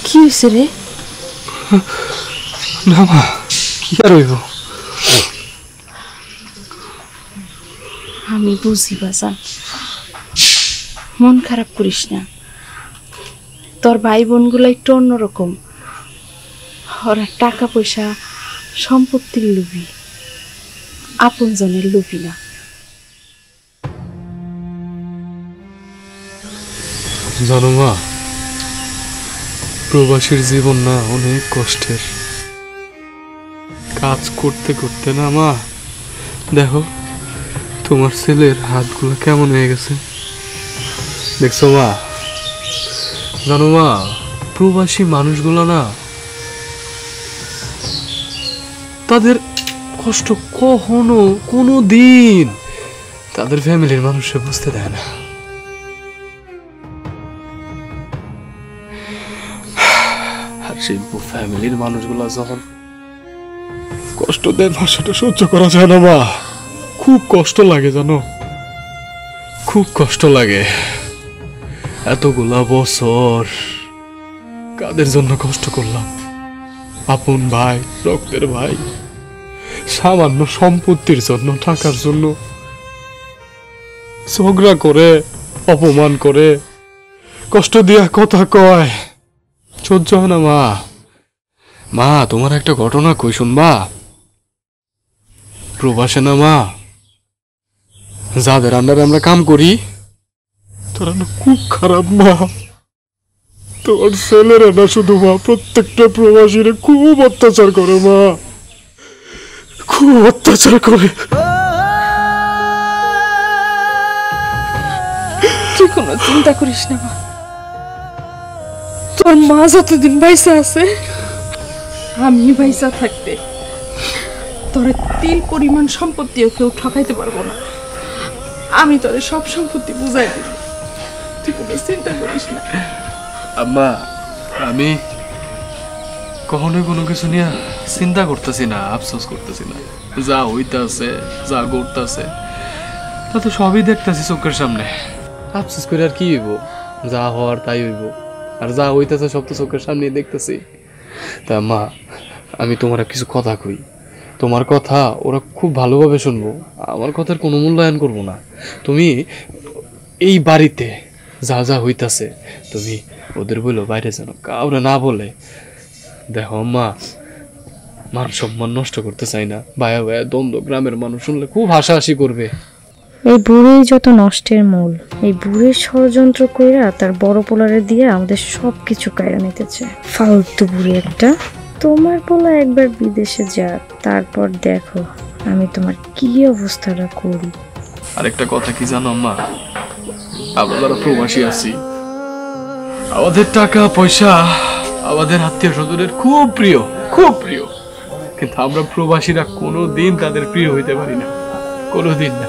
[SPEAKER 5] কি হয়েছে রে?
[SPEAKER 3] না মা, কি আর হইব?
[SPEAKER 5] আমি বুঝি বাজান, মন খারাপ করিস না। তোর ভাই বোনগুলো একটু অন্যরকম, ওরা টাকা পয়সা সম্পত্তির লোভী, আপন জনের লোভী না।
[SPEAKER 3] জানো মা, প্রবাসীর জীবন না অনেক কষ্টের। কাজ করতে করতে না মা, দেখো তোমার ছেলের হাতগুলো কেমন হয়ে গেছে, দেখছো মা? জানো মা, প্রবাসী মানুষগুলো না, তাদের কষ্ট কখনো কোনো দিন তাদের ফ্যামিলির মানুষে বুঝতে দেয় না। আর সেই ফ্যামিলির মানুষগুলো যখন কষ্ট দেয় ভাষাটা সহ্য করা যায় না মা, খুব কষ্ট লাগে জানো, খুব কষ্ট লাগে। এতগুলা বছর কাদের জন্য কষ্ট করলাম, আপন ভাই, রক্তের ভাই, সামান্য সম্পত্তির জন্য, টাকার জন্য ঝগড়া করে, অপমান করে, কষ্ট দিয়া কথা কয়, সহ্য হয় না মা। মা তোমার একটা ঘটনা কই শুনবা? প্রবাসে না মা, যাদের আন্ডারে আমরা কাম করি তারা না খুব খারাপ মা। তোমার ছেলেরা না শুধু মা, প্রত্যেকটা প্রবাসীরা খুব অত্যাচার করে মা, খুব অত্যাচার করে।
[SPEAKER 5] তুই কোনো চিন্তা করিস না মা, তোর মা যতদিন বাইসা আছে, আমি বাইসা থাকতে তোরে তিল পরিমাণ সম্পত্তিও কেউ ঠকাইতে পারবো না। আমি তোরে সব সম্পত্তি বুঝাই দিব, তুই কোনো চিন্তা করিস না।
[SPEAKER 3] আম্মা আমি কখনোই কোনো কিছু নিয়ে চিন্তা করতেছি না, আফসোস করতেছি না। যা হইতাছে, যা ঘটতেছে তা তো সবই দেখতেছি চোখের সামনে। আফসোস করে আর কি হইব? যা হওয়ার তাই হইব, আর যা হইতাছে সব তো চোখের সামনে দেখতেছি। তা মা আমি তোমার কিছু কথা কই, তোমার কথা ওরা খুব ভালোভাবে শুনবো, আমার কথার কোনো মূল্যায়ন করবো না। তুমি এই বাড়িতে যা যা হইতাছে তুমি ওদের বলো, বাইরে যেন কাউরে না বলে। দেখো মা, মান সম্মান নষ্ট করতে চাই না, ভাইয়া ভাইয়া দ্বন্দ্ব গ্রামের মানুষ শুনলে খুব হাসাহাসি করবে।
[SPEAKER 6] এই বুড়োই যত নষ্টের মূল, এই বুড়ির ষড়যন্ত্র কইরা তার বড় পোলারে দিয়ে আমাদের সব কিছু কায়রা নিতেছে। ফালতু বুড়ি একটা। তোমার পোলা একবার বিদেশে যাক, তারপর দেখো আমি তোমার কি অবস্থাটা করি।
[SPEAKER 3] আরেকটা কথা কি জানো আম্মা, আমরা যারা প্রবাসী আছি, আমাদের টাকা পয়সা আমাদের আত্মীয় স্বজনের খুব প্রিয়, খুব প্রিয়, কিন্তু আমরা প্রবাসীরা কোনোদিন তাদের প্রিয় হইতে পারি না, কোনোদিন না।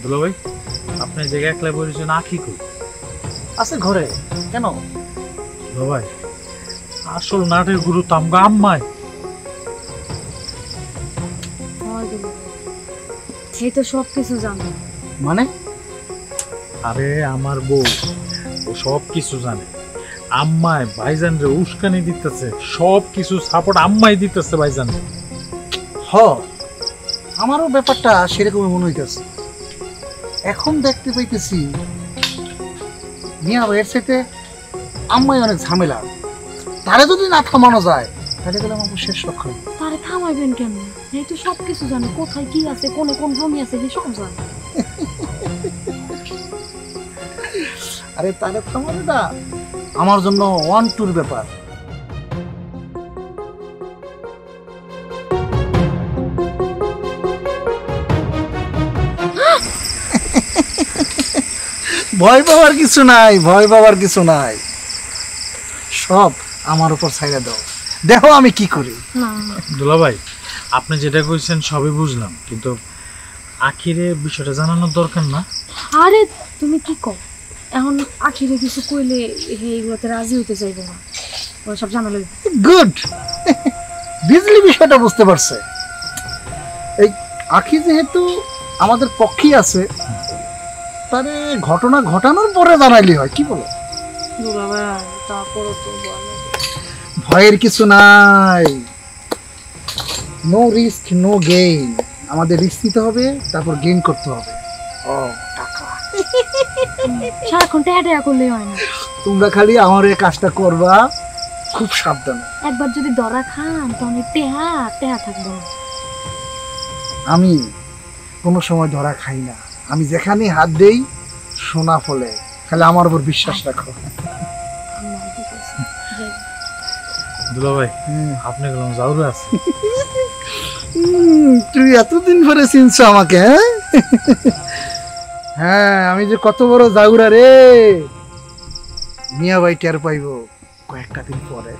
[SPEAKER 2] দুলা ভাই, আপনি জায়গায় একলা বলেছেন, আখি কই?
[SPEAKER 4] আছে ঘরে। কেন?
[SPEAKER 2] দুলা ভাই, আসল নাটের গুরু তো আমগো আম্মাই।
[SPEAKER 6] সেই তো সব কিছু জানো।
[SPEAKER 4] মানে?
[SPEAKER 2] আরে আমার বউ, ও সব কিছু জানে। আম্মাই ভাইজান রে উস্কানি দিতেছে, সব কিছু সাপোর্ট আম্মাই দিতেছে ভাইজান।
[SPEAKER 4] হ, আমারও ব্যাপারটা সেরকমই মনে হইতেছে। এখন দেখতে পাইতেছি মিয়া ভাইয়ের সাথে আম্মাই অনেক ঝামেলা। তারে যদি না থামানো যায় তাহলে গেলে আমার শেষ লক্ষ্য।
[SPEAKER 6] তারে থামাইবেন কেন? এই তো সব কিছু জানে, কোথায় কি আছে, কোনে কোন জমি আছে, সব জানে।
[SPEAKER 4] আরে তারে থামানোটা আমার জন্য 1-2 ব্যাপার। ভয় পাওয়ার কিছু নাই, ভয় পাওয়ার কিছু নাই, সব আমার উপর ছাইড়া দাও, দেখো আমি কি করি।
[SPEAKER 2] দুলা ভাই, আপনি যেটা কইছেন সবই বুঝলাম, কিন্তু আখিরে বিষয়টা জানানোর দরকার না?
[SPEAKER 6] আরে তুমি কি কও, এখন আখিরে কিছু কইলে এইগুলোতে রাজি হইতে চাইবো না, ওরা সব জানা লাগবে।
[SPEAKER 4] গুড, বিজলি বিষয়টা বুঝতে পারছে। এই আখি যেহেতু আমাদের পক্ষেই আছে, তারে ঘটনা ঘটানোর পরে জানাইলে হয়, কি বলো? ভয়ের কিছু নাই, নো রিস্ক নো গেইন। আমাদের রিস্ক নিতে হবে, তারপর গেইন করতে হবে। ও টাকা,
[SPEAKER 6] সারাক্ষণ টেয়া করলে হয় না।
[SPEAKER 4] তোমরা খালি আমার এই কাজটা করবা, খুব সাবধানে।
[SPEAKER 6] একবার যদি ধরা খান তাহলে টেহা টেহা থাকবে না।
[SPEAKER 4] আমি কোনো সময় ধরা খাই না, আমি যেখানে হাত দেই সোনা ফলে, খালি আমার উপর বিশ্বাস রাখো।
[SPEAKER 2] দুলা ভাই, আপনি গেলাম জাউরে আছে।
[SPEAKER 4] তুই এতদিন পরে চিনছো আমাকে? হ্যাঁ, আমি যে কত বড় জাউরা রে, মিয়া ভাই টের পাইব কয়েকটা দিন পরে।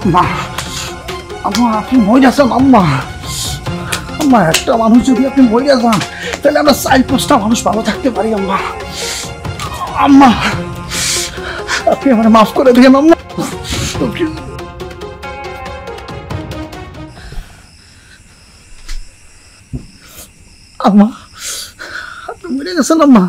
[SPEAKER 4] আম্মা আম্মা আপনি মরে যান আম্মা। আম্মা একটা মানুষ যদি আপনি মরে যান তাহলে আমরা 4-5টা মানুষ ভালো থাকতে পারি আম্মা। আম্মা আপনি আমার মাফ করে দিন আম্মা। আম্মা আপনি মরে গেছেন আম্মা।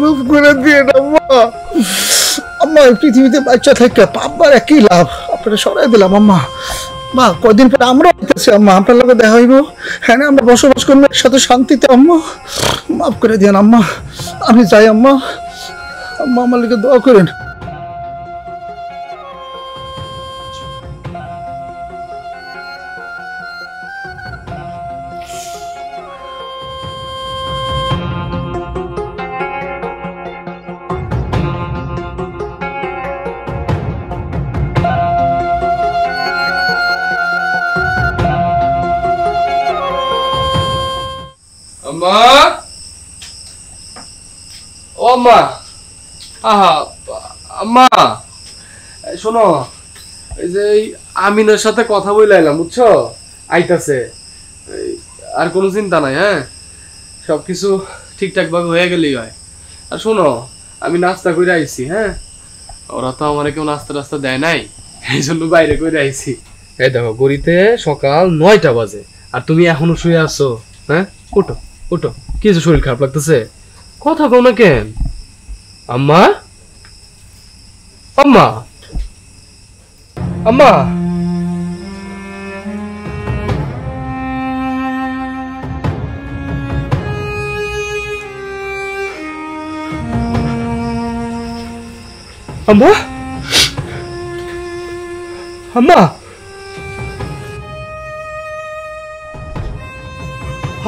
[SPEAKER 4] মাফ করে দিয়ে আম্মা। আম্মা পৃথিবীতে বাচ্চা থেকে পাপবার একই লাভ, আপনারা সরাই দিলাম আম্মা। মা কদিন পরে আমরা হইতেছি আম্মা, আপনার লগে দেখা হইব, হ্যাঁ আমরা বসবাস করবো একসাথে শান্তিতে আম্মা। মাফ করে দিন আম্মা, আমি যাই আম্মা। আম্মা আমার লিগে দোয়া করেন।
[SPEAKER 3] আম্মা, ও আম্মা, আহা আম্মা, শোনো, এই যে আমিনের সাথে কথা বইলাইলাম বুঝছো, আইতাছে, আর কোনো চিন্তা নাই, হ্যাঁ সবকিছু ঠিকঠাক ভাবে হয়ে গেলেই হয়। আর শোনো, আমি নাস্তা করে আইছি, হ্যাঁ ওরা তো আমার কেউ নাস্তা টাস্তা দেয় নাই, এই জন্য বাইরে করে আইছি। এই দেখো গড়িতে সকাল 9টা বাজে আর তুমি এখনো শুয়ে আছো। হ্যাঁ ওঠো ওঠো, কি শরীর খারাপ লাগতেছে? কথা কও না কেন? আম্মা আম্মা আম্মা, আম্মা আম্মা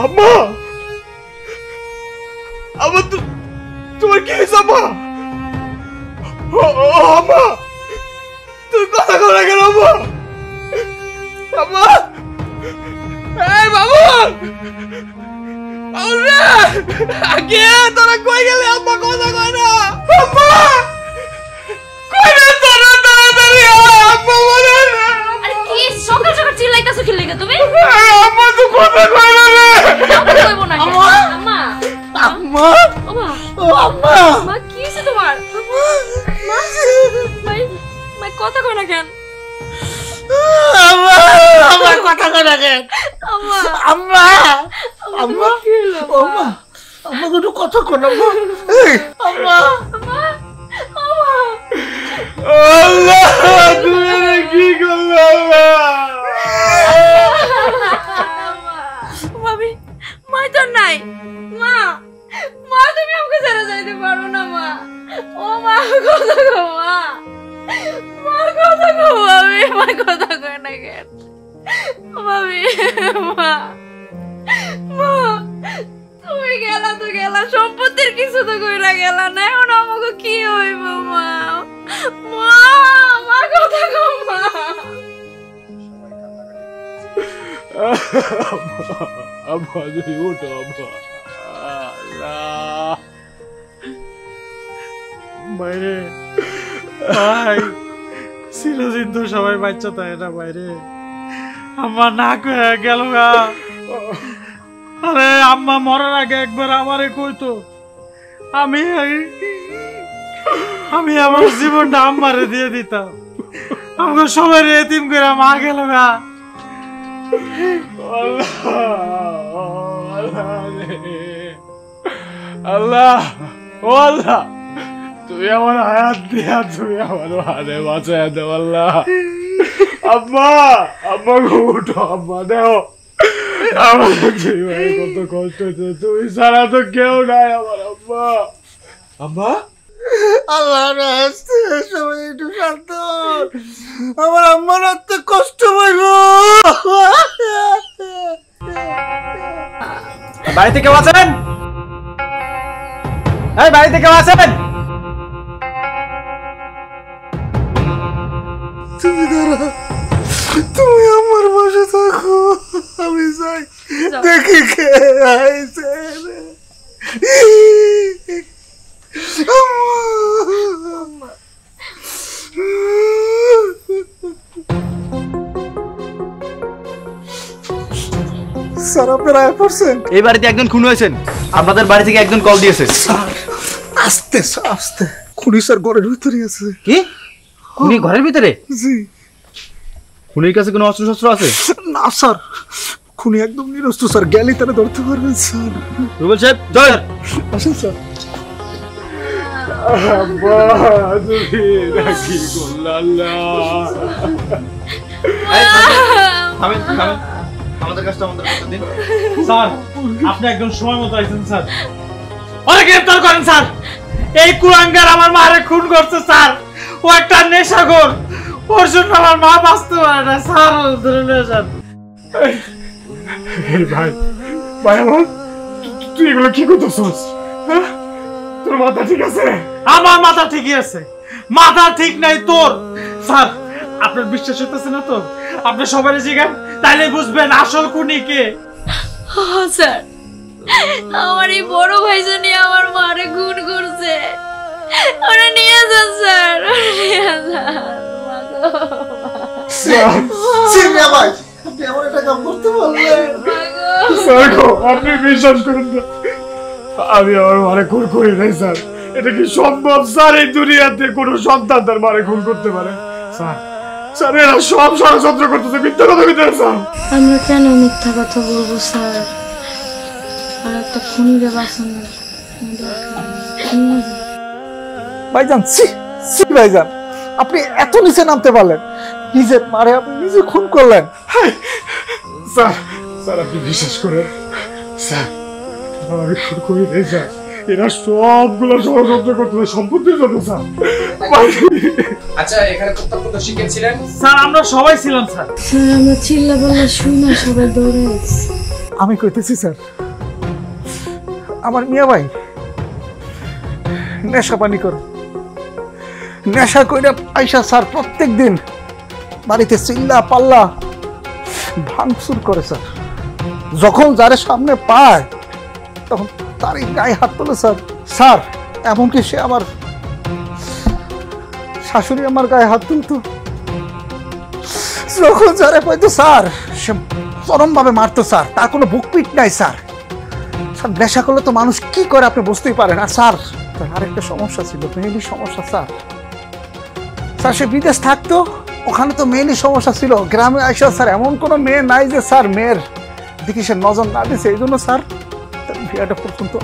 [SPEAKER 3] আম্মা আম্মা, তোমার কি হয়েছে আম্মা? আম্মা তুই কথা করা কেন আম্মা? আম্মা এই বাবু, আগে তোরা কই গেলে? আম্মা কথা কয় না। আম্মা কই রে তোরা? তাড়াতাড়ি আম্মা বলে।
[SPEAKER 6] আরে কি সকাল সকাল চিল্লাইতাছো কি লাগা তুমি?
[SPEAKER 3] আম্মা তো কথা কয় না রে।
[SPEAKER 6] আম্মা কইবো না। আম্মা আম্মা
[SPEAKER 4] আম্মা ও আম্মা,
[SPEAKER 6] মা কি হইছে তোমার? মা ভাই ভাই কথা কয় না কেন?
[SPEAKER 4] আম্মা আমার কথা কয় না কেন?
[SPEAKER 6] আম্মা
[SPEAKER 4] আম্মা আম্মা
[SPEAKER 6] কি হলো?
[SPEAKER 4] ও মা, আম্মা একটু কথা কয় না আম্মা। এই আম্মা
[SPEAKER 6] আম্মা আম্মা
[SPEAKER 3] আল্লাহ তুমি কি করলে?
[SPEAKER 6] মামি মা তো নাই। মা মা তুমি আমাকে ছেড়ে যাইতে পারো না মা। ও মা কথা কও মা, মা কথা কও মামি, মা কথা কয় না কেন মামি? মা মা তুমি গেলা তো গেলা, সম্পত্তির কিছু তো কইরা গেলা না, এখন আমাকে কি হইব মা? মা মা কথা কও মা।
[SPEAKER 3] আব্বা তুমি উঠো আব্বা। আল্লাহ
[SPEAKER 2] বাইরে ভাই চিরদিন তো সবাই বাচ্চা তাই না বাইরে। আম্মা না কয়ে গেল গা। আরে আম্মা মরার আগে একবার আমারে কইতো, আমি আমার জীবনটা আম্মারে দিয়ে দিতাম। আমাকে সবাই এতিম করে মা গেল গা।
[SPEAKER 3] আল্লাহ ও আল্লাহ, তুমি আমার হায়াত দিয়া তুমি আমার হাতে বাঁচায় দাও আল্লাহ। আম্মা আম্মা উঠো আম্মা, দেখো আমার জীবনে কত কষ্ট হচ্ছে, তুমি ছাড়া তো কেউ নাই আমার আম্মা। আম্মা
[SPEAKER 4] আল্লাহ রাস্তে সবাই একটু শান্ত। আমার আম্মার হাতে কষ্ট পাইব।
[SPEAKER 2] বাড়িতে কেউ আছেন? এই বাড়িতে কেউ আছেন?
[SPEAKER 4] তুমি দাঁড়া, তুমি আমার পাশে থাকো, আমি যাই দেখি কে আইছে স্যার আপনারা পড়ছেন
[SPEAKER 7] এই বাড়িতে একজন খুন হয়েছেন, আপনাদের বাড়ি থেকে একজন কল দিয়েছে।
[SPEAKER 4] স্যার আস্তে আস্তে খুনি স্যার ঘরের ভিতরে আছে।
[SPEAKER 7] কি খুনি ঘরের ভিতরে?
[SPEAKER 4] জি।
[SPEAKER 7] খুনির কাছে কোনো অস্ত্র শস্ত্র আছে?
[SPEAKER 4] না স্যার, খুনি একদম নিরস্ত্র স্যার, গেলেই তারা ধরতে পারবেন স্যার।
[SPEAKER 7] রুবেল সাহেব জয়
[SPEAKER 4] আসেন স্যার।
[SPEAKER 7] আমাদের কাজটা আমাদের করতে দিন।
[SPEAKER 2] স্যার আপনি একদম সময় মতো আইছেন স্যার। ওরে গ্রেফতার করেন স্যার। এই কুলাঙ্গার আমার মারে খুন করছে স্যার। ও একটা নেশাখোর, ওর জন্য আমার মা বাঁচতে পারে না স্যার। ধরে নিয়ে যান।
[SPEAKER 3] ভাই ভাই আমার, তুই এগুলো কি করতেছস? তোর মাথা ঠিক আছে?
[SPEAKER 2] আমার মাথা ঠিকই আছে, মাথা ঠিক নাই তোর। স্যার আপনার বিশ্বাস হইতেছে না তো? আপনি সবাই জিজ্ঞান, তাইলে বুঝবেন আসল খুনি কে।
[SPEAKER 6] স্যার আমার এই বড় ভাইজানি আমার মারে খুন করছে। ওরা নিয়ে যান স্যার, নিয়ে যান।
[SPEAKER 4] ভাই আপনি এমন একটা কাম করতে পারলেন?
[SPEAKER 3] স্যার আপনি বিশ্বাস করুন না, আমি আমার মারে খুন করি নাই স্যার। এটা কি সম্ভব স্যার? এই দুনিয়াতে কোনো সন্তান তার মারে খুন করতে পারে? স্যার স্যার এরা সব ষড়যন্ত্র করতেছে, মিথ্যা কথা কইতেছে স্যার।
[SPEAKER 5] আমরা কেন মিথ্যা কথা বলবো স্যার? আর একটা খুনিরে বাঁচানোর
[SPEAKER 4] ভাইজান সি সি ভাইজান, আপনি এত নিচে নামতে পারলেন? নিজের মারে আপনি নিজে খুন করলেন।
[SPEAKER 3] স্যার স্যার আপনি বিশ্বাস করেন স্যার, আমি খুন করি নাই স্যার। এরা সবগুলো ষড়যন্ত্র করতেছে সম্পত্তির জন্য স্যার।
[SPEAKER 8] আচ্ছা এখানে প্রত্যক্ষদর্শী কে ছিলেন?
[SPEAKER 2] স্যার আমরা সবাই ছিলাম স্যার।
[SPEAKER 5] স্যার আমরা চিল্লা পাল্লা শুই না, সবাই দৌড়ে আসছি।
[SPEAKER 4] আমি কইতেছি স্যার, আমার মিয়া ভাই নেশা পানি করে, নেশা কইরা আইসা স্যার প্রত্যেক দিন বাড়িতে চিল্লা পাল্লা ভাঙচুর করে স্যার। যখন যারে সামনে পায় তখন তারই গায়ে হাত তোলে স্যার। স্যার এমনকি সে আমার শাশুড়ি আমার গায়ে হাত তুলতো। যখন যারে পাইতো স্যার সে চরম ভাবে মারতো স্যার। তার কোনো বুকপিট নাই স্যার। স্যার নেশা করলে তো মানুষ কি করে আপনি বুঝতেই পারেন। আর স্যার আরেকটা সমস্যা ছিল, মেইনলি সমস্যা স্যার। স্যার সে বিদেশ থাকতো, ওখানে তো মেইনলি সমস্যা ছিল। গ্রামে আইসা স্যার এমন কোনো মেয়ে নাই যে স্যার মেয়ের দিকে সে নজর না দিছে। এই জন্য স্যার তার বিয়েটা পর্যন্ত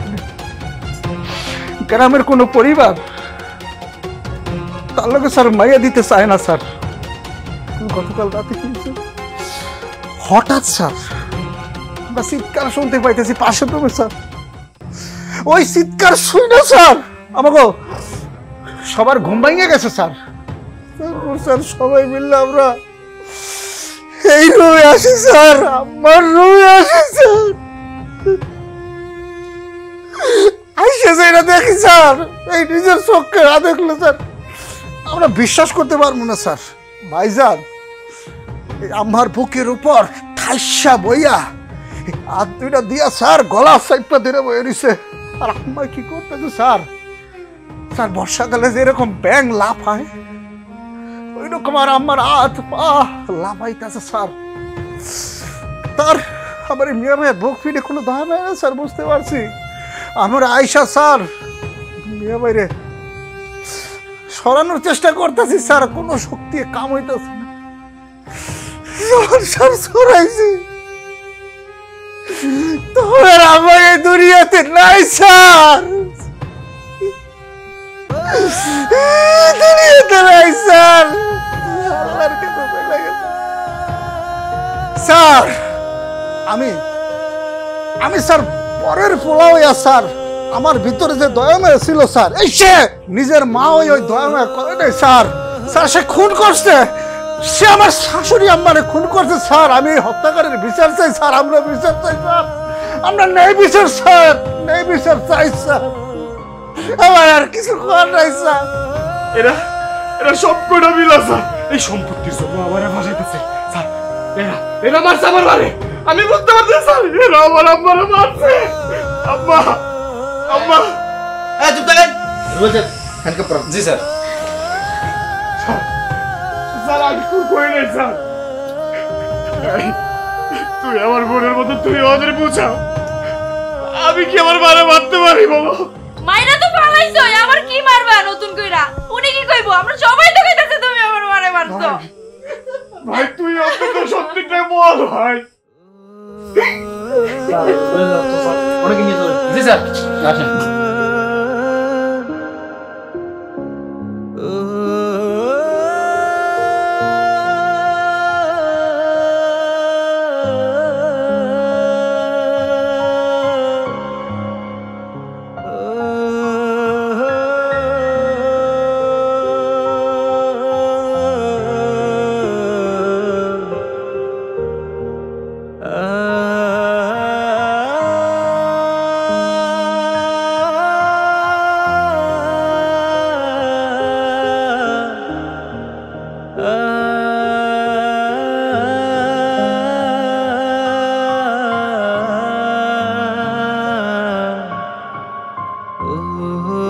[SPEAKER 4] গ্রামের কোনো পরিবার তার লোকে স্যার মাইয়া দিতে চায় না স্যার। গতকাল রাতে কিন্তু হঠাৎ স্যার আমরা চিৎকার শুনতে পাইতেছি পাশের রুমে স্যার। ওই চিৎকার শুই না স্যার আমাকে সবার ঘুম ভাঙিয়ে গেছে স্যার। স্যার সবাই মিললে আমরা এই রুমে আসি স্যার, আমার রুমে আসি স্যার। আইসে যেটা দেখি স্যার, এই নিজের চোখকে না দেখলে স্যার আমরা বিশ্বাস করতে পারবো না স্যার। ভাইজান আমার বুকের উপর ঠাইসা বইয়া হাত দুইটা দিয়া স্যার গলা সাইপা ধরে বয়ে নিছে। আর আমার কি করতেছে স্যার, স্যার বর্ষাকালে যেরকম ব্যাং লাফ হয় ওই রকম আর আমার হাত পা লাফাইতেছে স্যার। তার আমার মিয়া ভাইয়ের বুক ফিটে কোনো দাম হয় না স্যার, বুঝতে পারছি। আমরা আয়সা স্যার মিয়া ভাইরে সরানোর চেষ্টা করতেছি স্যার, কোনো শক্তি কাম হইতেছে না স্যার। সরাইছি তোমার আমার এই দুনিয়াতে নাই স্যার, দুনিয়াতে নাই স্যার। স্যার আমি স্যার পরের পোলাও স্যার আমার ভিতরে যে দয়াময় ছিল স্যার, এই সে নিজের মা ওই দয়াময় করে নাই স্যার। স্যার সে খুন করছে, সে আমার শাশুড়ি আম্মারে খুন করছে স্যার। আমি হত্যাকারীর বিচার চাই স্যার, আমরা বিচার চাই স্যার, আমরা ন্যায় বিচার স্যার, ন্যায় বিচার চাই স্যার। আমার আর কিছু করার নাই স্যার।
[SPEAKER 3] এরা এরা সব কটা মিলা স্যার এই সম্পত্তির জন্য আমারে ভাসাইতেছে স্যার। এরা এরা মারছে আমার মারে, আমি বুঝতে পারছি স্যার এরা আমার আম্মারে মারছে। আম্মা আম্মা
[SPEAKER 8] চুপ থাকেন রোজের হ্যান্ডকাপ করেন। জি স্যার।
[SPEAKER 3] স্যার আমি খুব কই নাই স্যার। তুই আমার বোনের মতো তুই ওদের বুঝাও, আমি কি আমার মারে মারতে পারি বলো?
[SPEAKER 6] মাইরা তো পালাইছো, আবার কি মারবা নতুন কইরা? উনি কি কইবো? আমরা সবাই তো কইতাছে তুমি আমার মারে মারছো।
[SPEAKER 3] ভাই তুই অন্তত সত্যিটা বল ভাই।
[SPEAKER 8] অনেকে নিয়ে চলে। জি স্যার আসেন।
[SPEAKER 9] oh